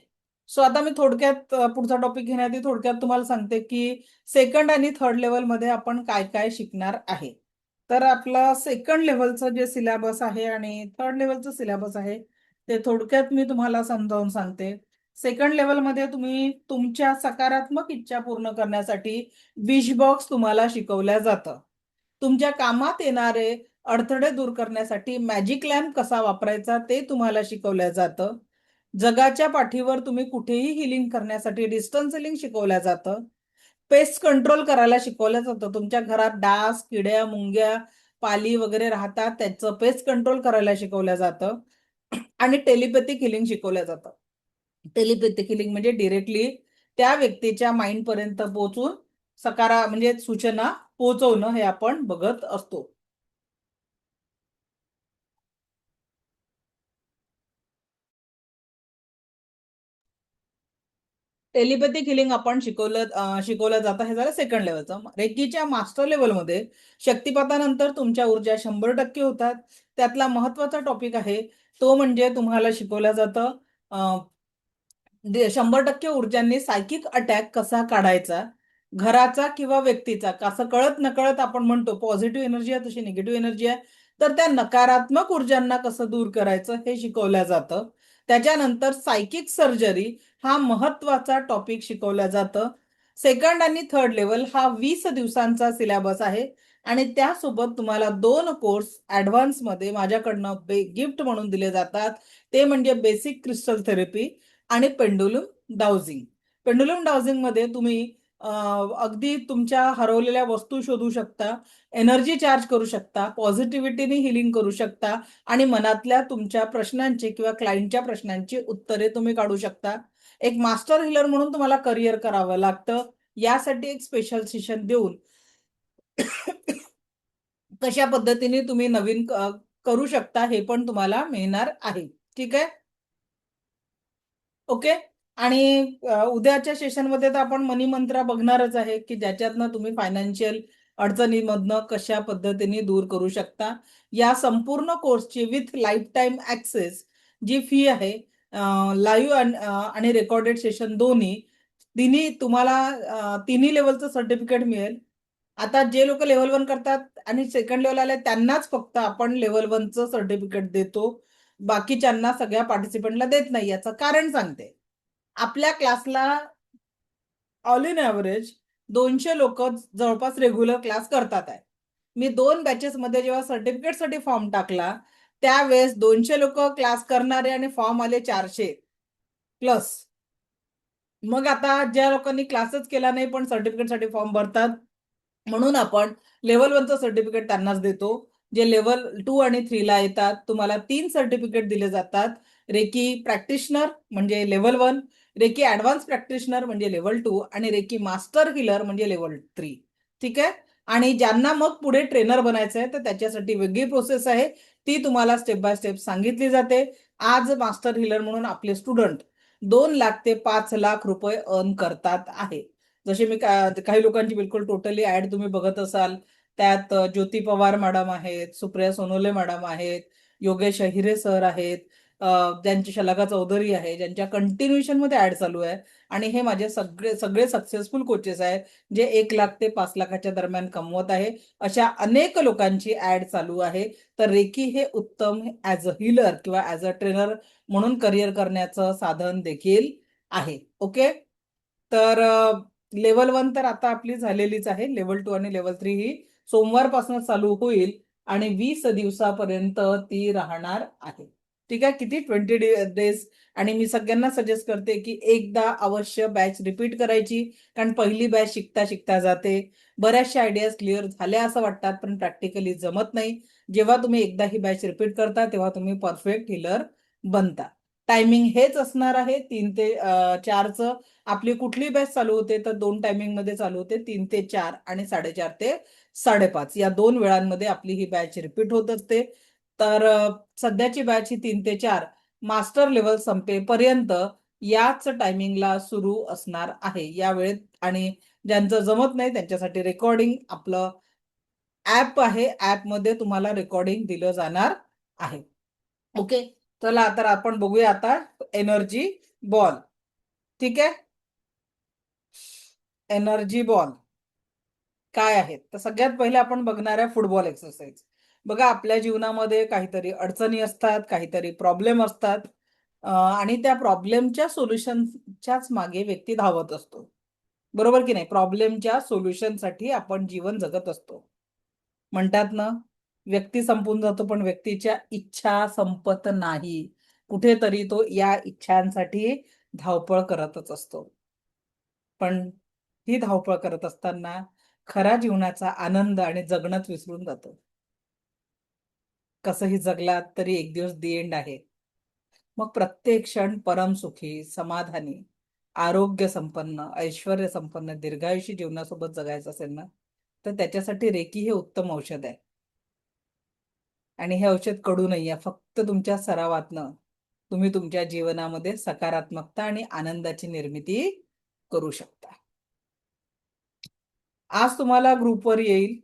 सो आता मी थोडक्यात पुढचा टॉपिक घेण्याआधी थोडक्यात तुम्हाला सांगते की सेकंड आणि थर्ड लेवल मध्ये आपण काय काय शिकणार आहे. तर आपला सेकंड लेवलचं जे सिलेबस आहे आणि थर्ड लेवलचं सिलेबस आहे ते थोडक्यात मी तुम्हाला समजावून सांगते. सेकंड लेवल मध्ये तुम्ही तुमच्या सकारात्मक इच्छा पूर्ण करण्यासाठी विश बॉक्स तुम्हाला शिकवल्या जातं. तुमच्या कामात येणारे अडथळे दूर करण्यासाठी मॅजिक लॅम्प कसा वापरायचा ते तुम्हाला शिकवलं जातं. जगाच्या पाठीवर तुम्ही कुठेही हिलिंग करण्यासाठी डिस्टन्स हिलिंग शिकवलं जातं. पेस्ट कंट्रोल करायला शिकवलं जातं. तुमच्या घरात डास, किड्या, मुंग्या, पाली वगैरे राहतात त्याचं पेस्ट कंट्रोल करायला शिकवलं जातं. आणि टेलिपॅथिक हिलिंग शिकवलं जातं. टेलिपॅथिक हिलिंग म्हणजे डिरेक्टली त्या व्यक्तीच्या माइंड पर्यंत पोहोचून म्हणजे सूचना पोहोचवणं हे आपण बघत असतो. टेलिपॅथिक हिलिंग आपण शिकवलं जातं. हे झालं सेकंड लेवलचं. रेकीच्या मास्टर लेवलमध्ये शक्तिपातानंतर तुमच्या ऊर्जा 100% होतात. त्यातला महत्वाचा टॉपिक आहे तो म्हणजे तुम्हाला शिकवलं जातं 100% ऊर्जांनी सायकिक अटॅक कसा काढायचा, घराचा किंवा व्यक्तीचा. कसं कळत नकळत आपण म्हणतो पॉझिटिव्ह एनर्जी आहे तशी निगेटिव्ह एनर्जी आहे, तर त्या नकारात्मक ऊर्जांना कसं दूर करायचं हे शिकवलं जातं. त्याच्यानंतर सायकिक सर्जरी हा महत्वाचा टॉपिक शिकवलं जातं. सेकंड आणि थर्ड लेवल हा 20 दिवसांचा सिलेबस आहे आणि त्यासोबत तुम्हाला 2 कोर्स ऍडव्हान्स मध्ये माझ्याकडनं गिफ्ट म्हणून दिले जातात. ते म्हणजे बेसिक क्रिस्टल थेरपी आणि पेंडुलम डाउजिंग. पेंडुलम डाउजिंग मध्ये तुम्ही अगदी तुमच्या हरवलेल्या वस्तू शोधू शकता, एनर्जी चार्ज करू शकता, पॉझिटिव्हिटीने हिलिंग करू शकता आणि मनातल्या तुमच्या प्रश्नांची किंवा क्लायंटच्या प्रश्नांची उत्तरे तुम्ही काढू शकता. एक मास्टर हिलर म्हणून तुम्हाला करिअर करावं लागतं. यासाठी एक स्पेशल सेशन देऊन कशा पद्धतीने तुम्ही नवीन करू शकता हे पण तुम्हाला मिळणार आहे. ठीक आहे. ओके. आणि उद्याच्या सेशनमध्ये तर आपण मनी मंत्रा बघणारच आहे की ज्याच्यातनं तुम्ही फायनान्शियल अडचणीमधनं कशा पद्धतीने दूर करू शकता. या संपूर्ण कोर्सची विथ लाईफ टाईम ऍक्सेस जी फी आहे, लाईव्ह आणि रेकॉर्डेड सेशन तिन्ही तुम्हाला तिन्ही लेवलचं सर्टिफिकेट मिळेल. आता जे लोक लेव्हल 1 करतात आणि सेकंड लेवल आले त्यांनाच फक्त आपण लेव्हल 1चं सर्टिफिकेट देतो. बाकीच्यांना सगळ्या पार्टिसिपंटला देत नाही. याचं कारण सांगते. आपल्या क्लासला ऑल इन ॲव्हरेज 200 लोक जवळपास रेग्युलर क्लास करतात आहे. मी 2 बॅचेस मध्ये जेव्हा सर्टिफिकेटसाठी फॉर्म टाकला त्यावेळेस 200 लोक क्लास करणारे आणि फॉर्म आले 400 प्लस. मग आता ज्या लोकांनी क्लासच केला नाही पण सर्टिफिकेटसाठी फॉर्म भरतात, म्हणून आपण लेव्हल 1चं सर्टिफिकेट त्यांनाच देतो. जे लेव्हल 2 आणि 3 ला येतात तुम्हाला 3 सर्टिफिकेट दिले जातात. रेकी प्रॅक्टिशनर म्हणजे लेव्हल 1, रेकी ऍडव्हान्स प्रॅक्टिशनर म्हणजे लेव्हल 2 आणि रेकी मास्टर हिलर म्हणजे लेव्हल 3. ठीक आहे. आणि ज्यांना मग पुढे ट्रेनर बनायचं आहे तर त्याच्यासाठी वेगळी प्रोसेस आहे, ती तुम्हाला स्टेप बाय स्टेप सांगितली जाते. आज मास्टर हिलर म्हणून आपले स्टुडंट 2 लाख ते 5 लाख रुपये अर्न करतात आहे. जसे मी काही लोकांची बिलकुल टोटली ऍड तुम्ही बघत असाल, त्यात ज्योती पवार मॅडम आहेत, सुप्रिया सोनोले मॅडम आहेत, योगेश अहिरे सर आहेत, ज्यांची शलाका चौधरी आहे, ज्यांच्या कंटिन्युएशन मध्ये ऍड चालू आहे. आणि हे माझे सगळे सगळे सक्सेसफुल कोचेस आहेत जे 1 लाख ते 5 लाखाच्या दरम्यान कमवत आहे. अशा अनेक लोकांची ऍड चालू आहे. तर रेकी हे उत्तम ऍज अ हिलर किंवा ऍज अ ट्रेनर म्हणून करिअर करण्याचं साधन देखील आहे. ओके. तर लेव्हल 1 तर आता आपली झालेलीच आहे. लेव्हल 2 आणि लेव्हल 3 ही सोमवारपासून चालू होईल आणि 20 दिवसापर्यंत ती राहणार आहे. ठीक आहे. किती 20 डेज. आणि मी सगळ्यांना सजेस्ट करते की एकदा अवश्य बॅच रिपीट करायची, कारण पहिली बॅच शिकता शिकता जाते. बऱ्याचशा आयडियाज क्लिअर झाल्या असं वाटतात पण प्रॅक्टिकली जमत नाही. जेव्हा तुम्ही एकदा ही बॅच रिपीट करता तेव्हा तुम्ही परफेक्ट हिलर बनता. टायमिंग हेच असणार आहे 3 ते 4चं. आपली कुठली बॅच चालू होते तर 2 टायमिंग मध्ये चालू होते, 3 ते 4 आणि 4:30 ते 5:30 या 2 वेळांमध्ये आपली ही बॅच रिपीट होत असते. तर सध्याची बॅच ही 3 ते 4 मास्टर लेवल संपेपर्यंत याच टायमिंगला सुरू असणार आहे या वेळेत. आणि ज्यांचं जमत नाही त्यांच्यासाठी रेकॉर्डिंग आपलं ऍप आहे, ऍपमध्ये तुम्हाला रेकॉर्डिंग दिलं जाणार आहे. ओके. चला तर आपण बघूया आता एनर्जी बॉल. ठीक आहे. एनर्जी बॉल काय आहेत तर सगळ्यात पहिले आपण बघणार आहे फुटबॉल एक्सरसाइज. बघा आपल्या जीवनामध्ये काहीतरी अडचणी असतात, काहीतरी प्रॉब्लेम असतात, आणि त्या प्रॉब्लेमच्या सोल्युशनच्याच मागे व्यक्ती धावत असतो. बरोबर की नाही. प्रॉब्लेमच्या सोल्युशनसाठी आपण जीवन जगत असतो. म्हणतात ना, व्यक्ती संपून जातो पण व्यक्तीच्या इच्छा संपत नाही. कुठेतरी तो या इच्छांसाठी धावपळ करतच असतो. पण ही धावपळ करत असताना खरा जीवनाचा आनंद आणि जगणंच विसरून जातो. कसंही जगलात तरी एक दिवस दी एंड आहे. मग प्रत्येक क्षण परमसुखी, समाधानी, आरोग्य संपन्न, ऐश्वर्य संपन्न, दीर्घायुषी जीवनासोबत जगायचं असेल ना, तर त्याच्यासाठी रेकी हे उत्तम औषध आहे. आणि हे औषध कडू नाहीये. फक्त तुमच्या सरावातनं तुम्ही तुमच्या जीवनामध्ये सकारात्मकता आणि आनंदाची निर्मिती करू शकता. आज तुम्हाला ग्रुपवर येईल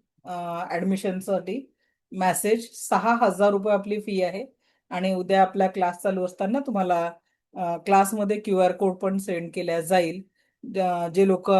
ऍडमिशनसाठी मेसेज. 6,000 रुपये आपली फी आहे. आणि उद्या आपला क्लास चालू असताना तुम्हाला क्लासमध्ये QR कोड पण सेंड केला जाईल. जे लोक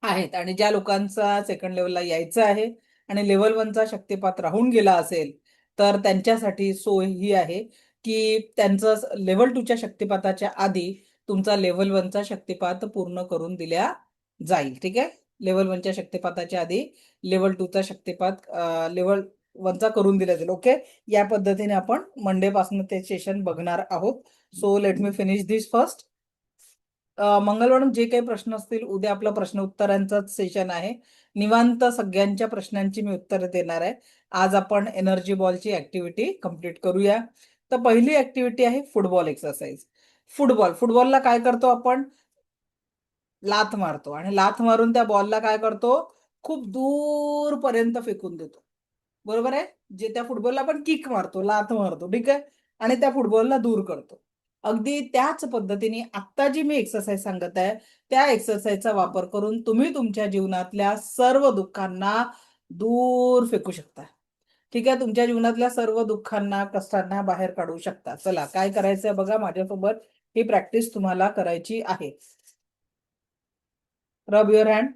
आहेत आणि ज्या लोकांचा सेकंड लेवलला यायचं आहे आणि लेवल 1चा शक्तिपात राहून गेला असेल तर त्यांच्यासाठी सोय ही आहे की त्यांचं लेवल 2च्या शक्तिपाताच्या आधी तुमचा लेवल 1चा शक्तिपात पूर्ण करून दिला जाईल. ठीक आहे. लेवल 1च्या शक्तिपाताच्या आधी लेवल 2चा शक्तिपात लेवल 1चा करून दिला जाईल. ओके. या पद्धतीने आपण मंडे पासून ते सेशन बघणार आहोत. सो लेट मी फिनिश दिस फर्स्ट. मंगळवार जे काही प्रश्न असतील उद्या आपला प्रश्न उत्तरांचाच सेशन आहे. निवांत सगळ्यांच्या प्रश्नांची मी उत्तरं देणार आहे. आज आपण एनर्जी बॉलची ऍक्टिव्हिटी कंप्लीट करूया. तर पहिली ऍक्टिव्हिटी आहे फुटबॉल एक्सरसाइज. फुटबॉलला काय करतो आपण, लाथ मारतो आणि लाथ मारून त्या बॉलला काय करतो, खूप दूर पर्यंत फेकून देतो. बरोबर आहे. जे त्या फुटबॉलला आपण किक मारतो, लाथ मारतो. ठीक आहे. आणि त्या फुटबॉलला दूर करतो. अगदी त्याच पद्धतीने आत्ता जी मी एक्सरसाइज सांगत आहे त्या एक्सरसाइजचा वापर करून तुम्ही तुमच्या जीवनातल्या सर्व दुःखांना दूर फेकू शकता. ठीक आहे. तुमच्या जीवनातल्या सर्व दुःखांना, कष्टांना बाहेर काढू शकता. चला काय करायचंय बघा, माझ्यासोबत ही प्रॅक्टिस तुम्हाला करायची आहे. रब युअर हँड.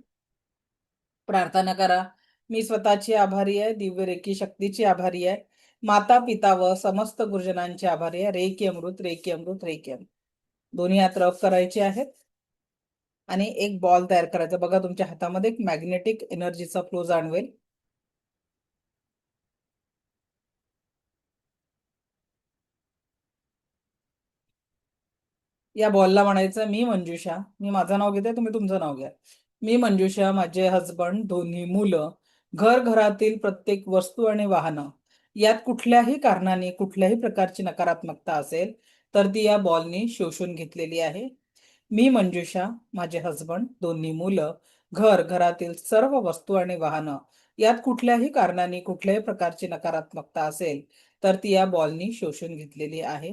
प्रार्थना करा. मी स्वतःची आभारी आहे, दिव्य रेकी शक्तीची आभारी आहे माता पिता व समस्त गुरुजनांचे आभारी आहे. रेकी अमृत, रेकी अमृत, रेकी अमृत. दोन्ही हात रब करायचे आहेत आणि एक बॉल तयार करायचा. बघा तुमच्या हातामध्ये एक मॅग्नेटिक एनर्जीचा फ्लो जाणवेल. या बॉलला म्हणायचं मी मंजुषा. मी माझं नाव घेते, तुम्ही तुमचं नाव घ्या. मी मंजुषा, माझे हजबंड, दोन्ही मुलं, घरातील प्रत्येक वस्तू आणि वाहनं यात कुठल्याही कारणाने कुठल्याही प्रकारची नकारात्मकता असेल तर ती या बॉलनी शोषून घेतलेली आहे. मी मंजुषा, माझे हजबंड, दोन्ही मुलं, घरातील सर्व वस्तू आणि वाहनं यात कुठल्याही कारणाने कुठल्याही प्रकारची नकारात्मकता असेल तर ती या बॉलनी शोषून घेतलेली आहे.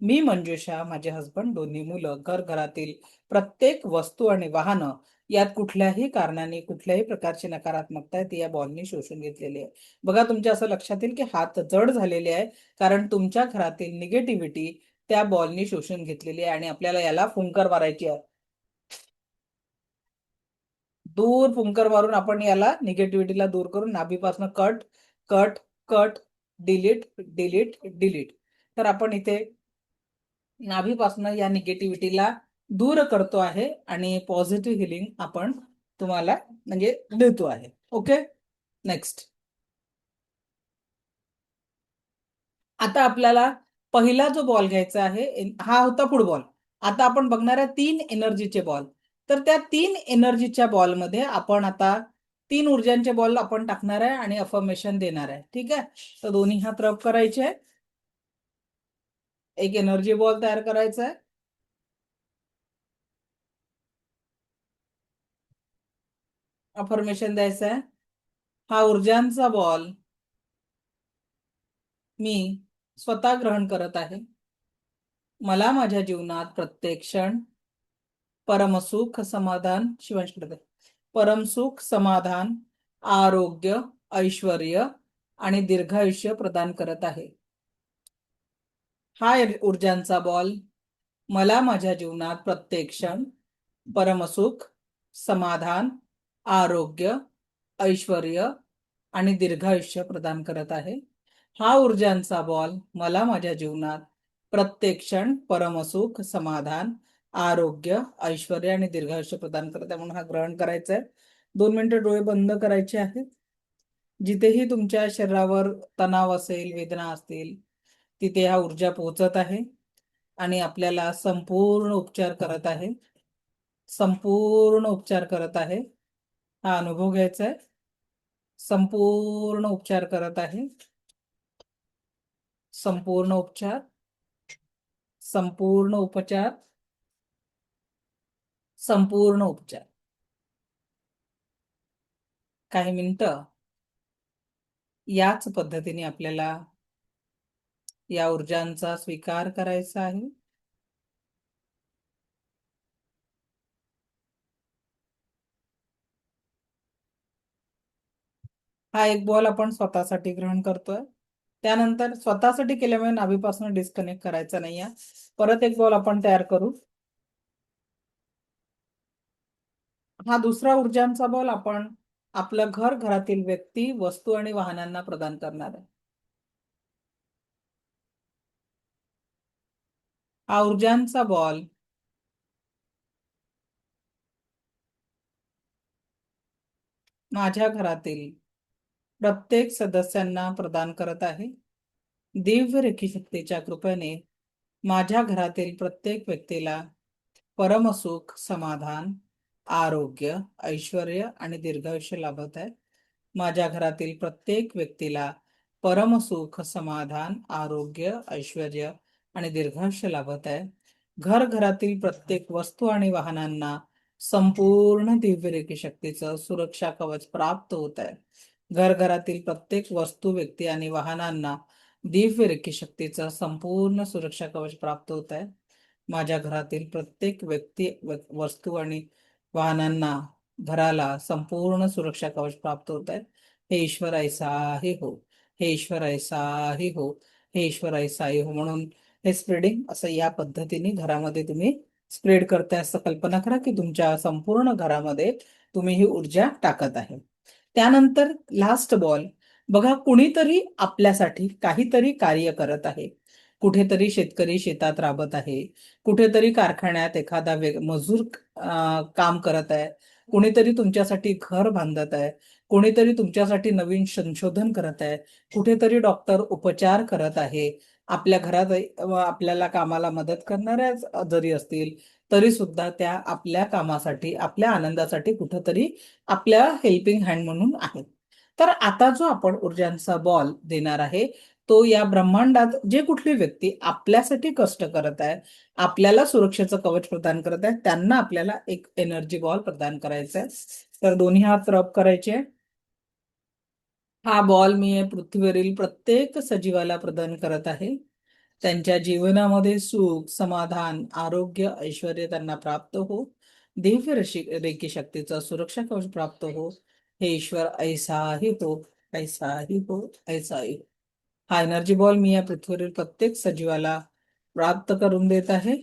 मी मंजुषा, माझे हजबंड, दोन्ही मुलं, घरातील प्रत्येक वस्तू आणि वाहनं यात कुठल्याही कारणाने कुठल्याही प्रकारची नकारात्मकता आहे ती या बॉलनी शोषून घेतलेली आहे. बघा तुमच्या असं लक्षात येईल की हात जड झालेले आहे, कारण तुमच्या घरातील निगेटिव्हिटी त्या बॉलनी शोषून घेतलेली आहे आणि आपल्याला याला फुंकर मारायची आहे. दूर फुंकर मारून आपण याला निगेटिव्हिटीला दूर करून नाभीपासून cut cut cut, delete delete delete. तर आपण इथे नाभीपासून या निगेटिव्हिटीला दूर करतो आहे आणि पॉझिटिव्ह हिलिंग आपण तुम्हाला म्हणजे देतो आहे. Okay, next. आता आपल्याला पहिला जो बॉल घ्यायचा आहे हा होता फुटबॉल. आता आपण बघणार आहे 3 एनर्जीचे बॉल. तर त्या 3 एनर्जीच्या बॉलमध्ये आपण आता 3 ऊर्जांचे बॉल आपण टाकणार आहे आणि अफर्मेशन देणार आहे. ठीक आहे, तर दोन्ही हात रब करायचे आहे. एक एनर्जी बॉल तयार करायचा आहे. अफर्मेशन द्यायचं आहे. हा ऊर्जांचा बॉल मी स्वतः ग्रहण करत आहे. मला माझ्या जीवनात प्रत्येक क्षण परमसुख समाधान परमसुख समाधान, आरोग्य, ऐश्वर्य आणि दीर्घायुष्य प्रदान करत आहे. हा ऊर्जांचा बॉल मला माझ्या जीवनात प्रत्येक क्षण परमसुख समाधान, आरोग्य, ऐश्वर्य आणि दीर्घायुष्य प्रदान करत आहे. हा ऊर्जांचा बॉल मला माझ्या जीवनात प्रत्येक क्षण परमसुख समाधान, आरोग्य, ऐश्वर्य आणि दीर्घायुष्य प्रदान करत आहे. म्हणून हा ग्रहण करायचा आहे. 2 मिनिटं डोळे बंद करायचे आहेत. जिथेही तुमच्या शरीरावर तणाव असेल, वेदना असतील, तिथे हा ऊर्जा पोहोचत आहे आणि आपल्याला संपूर्ण उपचार करत आहे. संपूर्ण उपचार करत आहे. हा अनुभव घ्यायचा आहे. संपूर्ण उपचार करत आहे. संपूर्ण उपचार, संपूर्ण उपचार, संपूर्ण उपचार. काही मिनिटं याच पद्धतीने आपल्याला या ऊर्जांचा स्वीकार करायचा आहे. हा एक बॉल आपण स्वतःसाठी ग्रहण करतोय. त्यानंतर स्वतःसाठी केल्यामुळे नाभीपासून डिस्कनेक्ट करायचा नाहीये. परत एक बॉल आपण तयार करू. हा दुसरा ऊर्जांचा बॉल आपण आपलं घरातील व्यक्ती, वस्तू आणि वाहनांना प्रदान करणार आहे. हा ऊर्जांचा बॉल माझ्या घरातील प्रत्येक सदस्यांना प्रदान करत आहे. दिव्य रेखी शक्तीच्या कृपेने माझ्या घरातील प्रत्येक व्यक्तीला परमसुख, समाधान, आरोग्य, ऐश्वर्य आणि दीर्घायुष्य लाभत आहे. माझ्या घरातील प्रत्येक व्यक्तीला परमसुख, समाधान, आरोग्य, ऐश्वर्य आणि दीर्घायुष्य लाभत आहे. घरातील प्रत्येक वस्तू आणि वाहनांना संपूर्ण दिव्य रेखी शक्तीचं सुरक्षा कवच प्राप्त होत आहे. घरातील प्रत्येक वस्तू, व्यक्ती आणि वाहनांना दिव्य रेखी शक्तीचं संपूर्ण सुरक्षा कवच प्राप्त होत आहे. माझ्या घरातील प्रत्येक व्यक्ती, वस्तू आणि वाहनांना, घराला संपूर्ण सुरक्षा कवच प्राप्त होत आहे. हे ईश्वर ऐसा ही हो, हे ईश्वर ऐसा ही हो, हे ईश्वर ऐसा ही हो. म्हणून हे स्प्रेडिंग असं या पद्धतीने घरामध्ये तुम्ही स्प्रेड करताय असं कल्पना करा की तुमच्या संपूर्ण घरामध्ये तुम्ही ही ऊर्जा टाकत आहे. त्यानंतर लास्ट बॉल बघा, कुणीतरी आपल्यासाठी काहीतरी कार्य करत आहे. कुठेतरी शेतकरी शेतात राबत आहे, कुठेतरी कारखान्यात एखादा मजूर काम करत आहे, कुणीतरी तुमच्यासाठी घर बांधत आहे, कोणीतरी तुमच्यासाठी नवीन संशोधन करत आहे, कुठेतरी डॉक्टर उपचार करत आहे. आपल्या घरात आपल्याला कामाला मदत करणाऱ्या जरी असतील तरी सुद्धा त्या आपल्या कामासाठी, आपल्या आनंदासाठी कुठेतरी आपल्या हेल्पिंग हँड म्हणून आहेत. तर आता जो आपण ऊर्जांचा बॉल देणार आहे, तो या ब्रह्मांडात जे कुठली व्यक्ती आपल्यासाठी कष्ट करत आहे, आपल्याला सुरक्षेचं कवच प्रदान करत आहे, त्यांना आपल्याला एक एनर्जी बॉल प्रदान करायचा आहे. तर दोन्ही हात रब करायचे. हा बॉल मी पृथ्वीवरील प्रत्येक सजीवाला प्रदान करत आहे. त्यांच्या जीवनामध्ये सुख, समाधान, आरोग्य, ऐश्वर्य त्यांना प्राप्त हो. दिव्य रेकी शक्तीचा सुरक्षा कवच प्राप्त हो. हे ईश्वर ऐसा ही हो, ऐसा ही हो, ऐसा ही हो. हा एनर्जी बॉल मी या पृथ्वीवरील प्रत्येक सजीवाला प्राप्त करून देत आहे.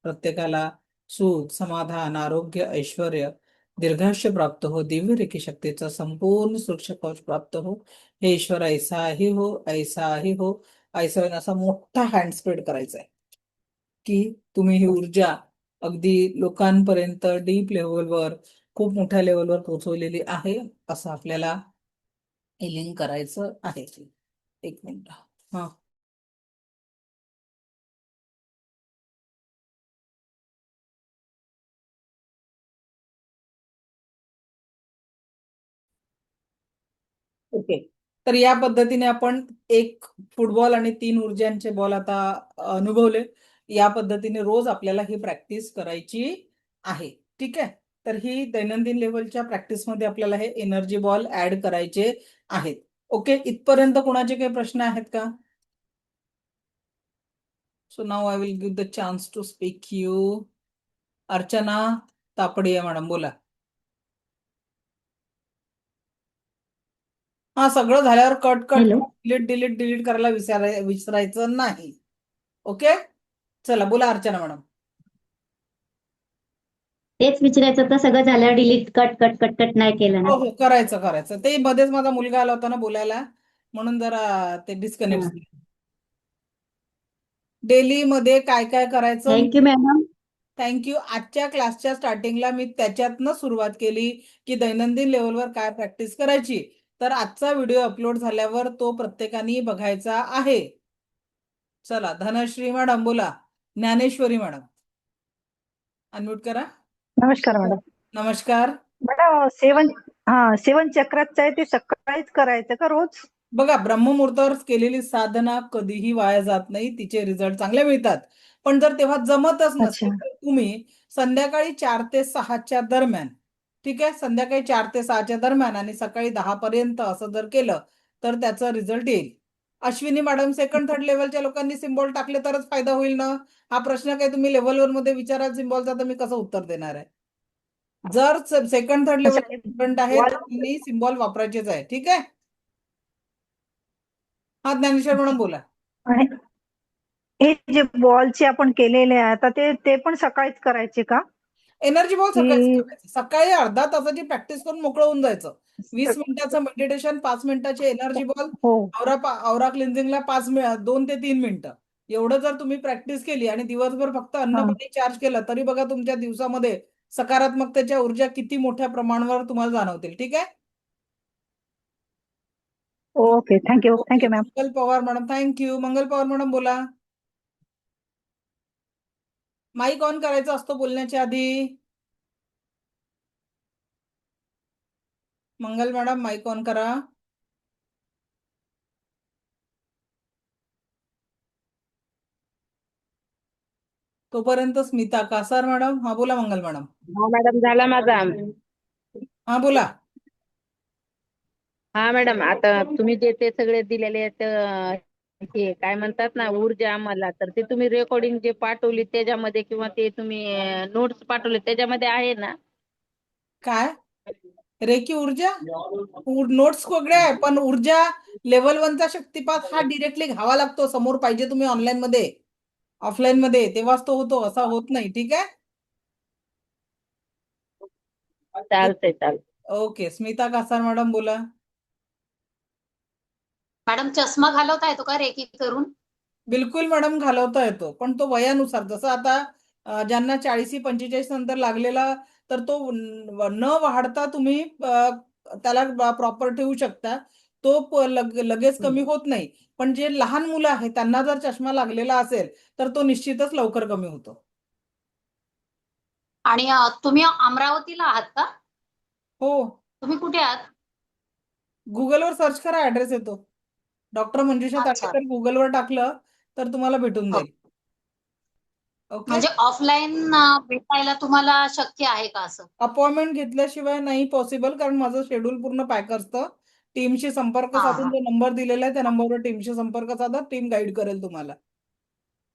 प्रत्येकाला सुख, समाधान, आरोग्य, ऐश्वर्य, दीर्घायुष्य प्राप्त हो. दिव्य रेकी शक्तीचा संपूर्ण सुरक्षा कवच प्राप्त हो. हे ईश्वर ऐसा ही हो, ऐसा ही हो, ऐसा होईन. असा मोठा हँड स्प्रेड करायचा आहे की तुम्ही ही ऊर्जा अगदी लोकांपर्यंत डीप लेवलवर, खूप मोठ्या लेवलवर पोहोचवलेली आहे, असं आपल्याला हिलिंग करायचं आहे. एक मिनिट. हा, ओके. तर या पद्धतीने आपण एक फुटबॉल आणि 3 ऊर्जांचे बॉल आता अनुभवले. या पद्धतीने रोज आपल्याला ही प्रॅक्टिस करायची आहे. ठीक आहे. तर ही दैनंदिन लेवलच्या प्रॅक्टिसमध्ये आपल्याला हे एनर्जी बॉल ऍड करायचे आहेत. ओके. इथपर्यंत कोणाचे काही प्रश्न आहेत का? So now I will give the chance to speak you. Archana Tapadia madam, बोला. हा, सगळं झाल्यावर कट कट हॅलो. डिलीट करायला विसरायचं नाही. ओके. चला, बोला अर्चना मॅडम. तेच विचारायचं होतं, सगळं झालं delete cut cut cut cut नाही केलं ना? हो हो, करायचं. ते मध्येच माझा मुलगा आला होता ना बोलायला, म्हणून जरा ते डिस्कनेक्ट हा. झालं. डेली मध्ये काय काय करायचं? Thank you madam. थँक्यू. आजच्या क्लासच्या स्टार्टिंगला मी त्याच्यातनं सुरुवात केली की दैनंदिन लेवलवर काय प्रॅक्टिस करायची. तर आजचा व्हिडिओ अपलोड झाल्यावर तो प्रत्येकाने बघायचा आहे. चला, धनश्री मॅडम बोला. ज्ञानेश्वरी मॅडम, अनम्यूट करा. नमस्कार मॅडम. नमस्कार. मॅडम, सेवन चक्राचं आहे ते सकाळीच करायचं का रोज? बघा, ब्रह्ममुहूर्तावर केलेली साधना कधीही वाया जात नाही, तिचे रिझल्ट चांगले मिळतात. पण जर तेव्हा जमतच अच्छा. नसेल तर तुम्ही संध्याकाळी 4 ते 6च्या दरम्यान, ठीक आहे, संध्याकाळी 4 ते 6च्या दरम्यान आणि सकाळी 10 पर्यंत असं जर केलं तर त्याचा रिझल्ट येईल. अश्विनी मॅडम, सेकंड थर्ड लेवलच्या लोकांनी सिम्बॉल टाकले तरच फायदा होईल ना? हा प्रश्न काही तुम्ही लेवल 1 मध्ये विचारा सिम्बॉलचा, तर मी कसं उत्तर देणार आहे? जर सेकंड थर्ड लेवल अच्छा. स्टुडंट आहे तर त्यांनी सिम्बॉल वापरायचेच आहे. ठीक आहे. हा, ज्ञानेश्वर मॅडम बोला. आणि हे जे बॉलचे आपण केलेले आहे आता ते पण सकाळीच करायचे का? एनर्जी बॉल सकाळीच की करायचं. सकाळी अर्धा तासाची प्रॅक्टिस करून मोकळं होऊन जायचं. 20 मिनिटाचं मेडिटेशन, 5 मिनिटाचे एनर्जी बॉल, हो. औरा क्लिन्झिंगला 2 ते 3 मिनिटं. एवढं जर तुम्ही प्रॅक्टिस केली आणि दिवसभर फक्त अन्न हा. पाणी चार्ज केलं तरी बघा तुमच्या दिवसामध्ये सकारात्मकतेच्या ऊर्जा किती मोठ्या प्रमाणावर तुम्हाला जाणवतील. ठीक आहे. ओके. Thank you okay. मॅम. मंगल पवार मॅडम, थँक्यू. मंगल पवार मॅडम बोला. माईक ऑन करायचा असतो बोलण्याच्या आधी. मंगल मॅडम, माईक ऑन करा. तोपर्यंत स्मिता कासार मॅडम. हा, बोला मंगल मॅडम. हा मॅडम, झाला माझा. हा, बोला. हा मॅडम, आता तुम्ही जे ते सगळे दिलेले आहेत, हे काय म्हणतात ना ऊर्जा आम्हाला, तर ते तुम्ही रेकॉर्डिंग जे पाठवली त्याच्यामध्ये किंवा ते तुम्ही नोट्स पाठवले त्याच्यामध्ये आहे ना? काय रेकी ऊर्जा नोट्स वेगळे आहे, पण ऊर्जा लेवल 1चा शक्तिपात हा डिरेक्टली घ्यावा लागतो. समोर पाहिजे तुम्ही ऑनलाईन मध्ये, ऑफलाईन मध्ये, तेव्हाच तो होतो, असा होत नाही. ठीक आहे. चालतंय. ओके. स्मिता कासार मॅडम बोला. मॅडम चष्मा घालवता येतो का रेकी करून? बिलकुल मॅडम घालवता येतो, पण तो वयानुसार. जसं आता ज्यांना 40-45 नंतर लागलेला, तर तो न वाढता तुम्ही त्याला प्रॉपर ठेवू शकता. तो लगेच कमी होत नाही. पण जे लहान मुलं आहेत त्यांना जर चष्मा लागलेला असेल तर तो निश्चितच लवकर कमी होतो. आणि तुम्ही अमरावतीला आहात का? हो, तुम्ही कुठे आहात? गुगलवर सर्च करा, ऍड्रेस येतो. डॉक्टर मंजुषा अच्छा. तांडेकर गुगलवर टाकलं तर तुम्हाला भेटून हो. जाईल. ओके. म्हणजे ऑफलाईन भेटायला तुम्हाला शक्य आहे का असं? अपॉइंटमेंट घेतल्याशिवाय नाही पॉसिबल, कारण माझं शेड्यूल पूर्ण पॅक असतं. टीमशी संपर्क हा साधून हा. जो नंबर दिलेला आहे त्या नंबरवर टीमशी संपर्क साधा, टीम गाईड करेल तुम्हाला.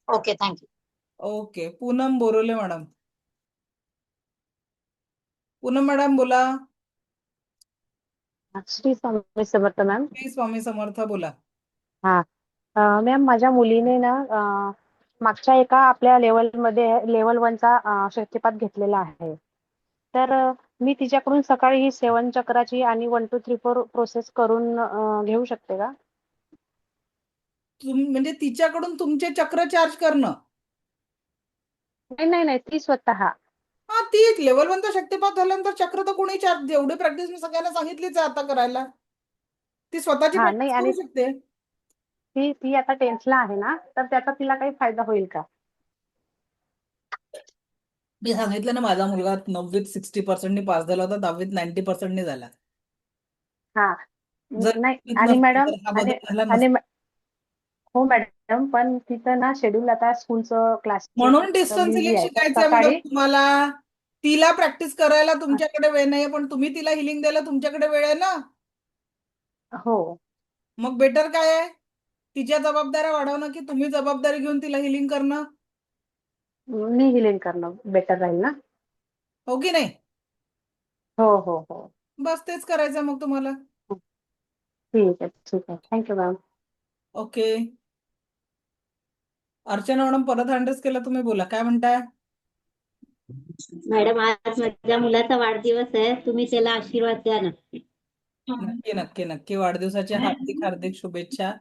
Okay, thank you. Okay. Poonam Borole madam. Poonam madam बोला. श्री स्वामी समर्थ मॅम. श्री स्वामी समर्थ बोला. हा मॅम, माझ्या मुलीने ना मागच्या एका आपल्या लेवलमध्ये लेवल 1चा शक्तिपात घेतलेला आहे. तर मी तिच्याकडून सकाळी ही 7 चक्राची आणि 1 2 3 4 प्रोसेस करून घेऊ शकते का? म्हणजे तिच्याकडून तुमचे चक्र चार्ज करणं? नाही, ती स्वतः. हा, ती लेवल 1चा शक्तिपात झाल्यानंतर चक्र तर कोणी चार्ज, जेवढी प्रॅक्टिस मी सगळ्यांना सांगितलीच आहे आता करायला. ती स्वतःची नाही, प्रॅक्टिस आणि करू शकते. ती आता 10th ला आहे ना, तर त्याचा तिला काही फायदा होईल का? मी सांगितलं ना, माझा मुलगा 9वीत 60% पास झाला होता, 10वीत 90% झाला. हा जर नाही, 10वीत आणि नसती मॅडम, तर हा आणि बदल झाला आणि नसता. हो मॅडम, पण तिचं ना शेड्यूल आता स्कूलचं क्लासचं म्हणून डिस्टन्स बिझी हिलिंग आहे. तर शिकायचंय मॅडम सकाळी तुम्हाला. तिला प्रॅक्टिस करायला तुमच्याकडे वेळ नाहीये, पण तुम्ही तिला हिलिंग द्यायला तुमच्याकडे वेळ आहे ना. हो, मग बेटर काय आहे? तिच्या जबाबदाऱ्या वाढवणं की तुम्ही जबाबदारी घेऊन तिला हिलिंग करणं? मी हिलिंग करणं बेटर राहील ना? हो की नाही? हो. बस तेच करायचं मग तुम्हाला. ठीक आहे. Thank you ma'am. Okay. Archana madam, परत हँडल्स केला तुम्ही, बोला काय म्हणताय? मॅडम, आज माझ्या मुलाचा वाढदिवस आहे, तुम्ही त्याला आशीर्वाद द्या ना. नक्की वाढदिवसाच्या हार्दिक हार्दिक शुभेच्छा.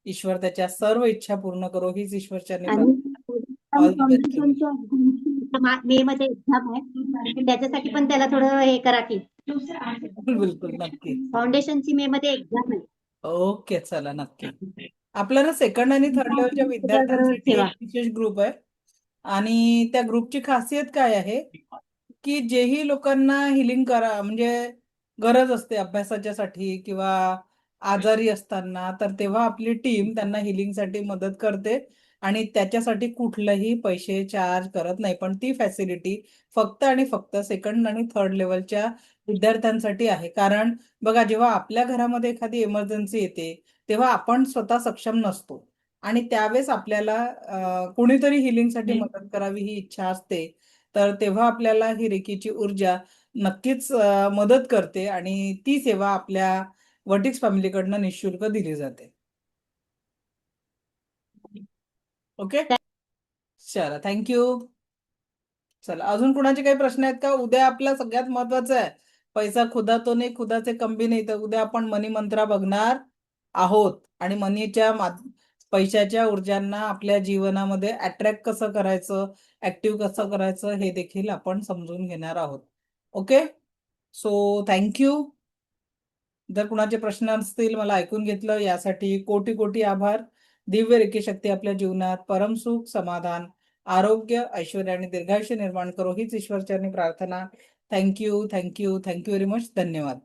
ईश्वर त्याच्या सर्व इच्छा पूर्ण करो, हीच ईश्वरचरणी आणि प्रार्थना. All the best. मे मध्ये एक्झाम आहे, त्याच्यासाठी पण त्याला थोडं हे करा की. बिलकुल नक्की. फाउंडेशनची मे मध्ये एक्झाम आहे. ओके, चला नक्की. आपल्या ना सेकंड आणि थर्ड लेवलच्या विद्यार्थ्यांसाठी ठेवा. एक विशेष ग्रुप आहे, आणि त्या ग्रुपची खासियत काय आहे की जेही लोकांना हिलिंग करा म्हणजे गरज असते अभ्यासाच्या साठी किंवा आजारी असताना, तर तेव्हा आपली टीम त्यांना हिलिंगसाठी मदत करते, आणि त्याच्यासाठी कुठलेही पैसे चार्ज करत नाही. पण ती फॅसिलिटी फक्त आणि फक्त सेकंड आणि थर्ड लेवलच्या विद्यार्थ्यांसाठी आहे. कारण बघा, जेव्हा आपल्या घरामध्ये एखादी इमर्जन्सी येते तेव्हा आपण स्वतः सक्षम नसतो, आणि त्यावेळेस आपल्याला कोणीतरी हिलिंगसाठी मदत करावी ही इच्छा असते. तर तेव्हा आपल्याला ही रेकीची ऊर्जा नक्कीच मदत करते, आणि ती सेवा आपल्या वर्टिक्स फॅमिलीकडनं निःशुल्क दिली जाते. ओके, चला थँक्यू. चला, अजून कुणाचे काही प्रश्न आहेत का? उद्या आपला सगळ्यात महत्वाचं आहे, पैसा खुदा तो नाही, खुदाचे कमी नाही. तर उद्या आपण मनी मंत्रा बघणार आहोत, आणि पैशाच्या ऊर्जांना आपल्या जीवनामध्ये अट्रॅक्ट कसं करायचं, ऍक्टिव्ह कसं करायचं, हे देखील आपण समजून घेणार आहोत. Okay, so thank you. जर कुणाचे प्रश्न असतील, मला ऐकून घेतलं यासाठी कोटी कोटी आभार. दिव्य रेकी शक्ती आपल्या जीवनात परमसुख, समाधान, आरोग्य, ऐश्वर्य आणि दीर्घायुष्य निर्माण करो, हीच ईश्वरचरणी प्रार्थना. Thank you very much. धन्यवाद.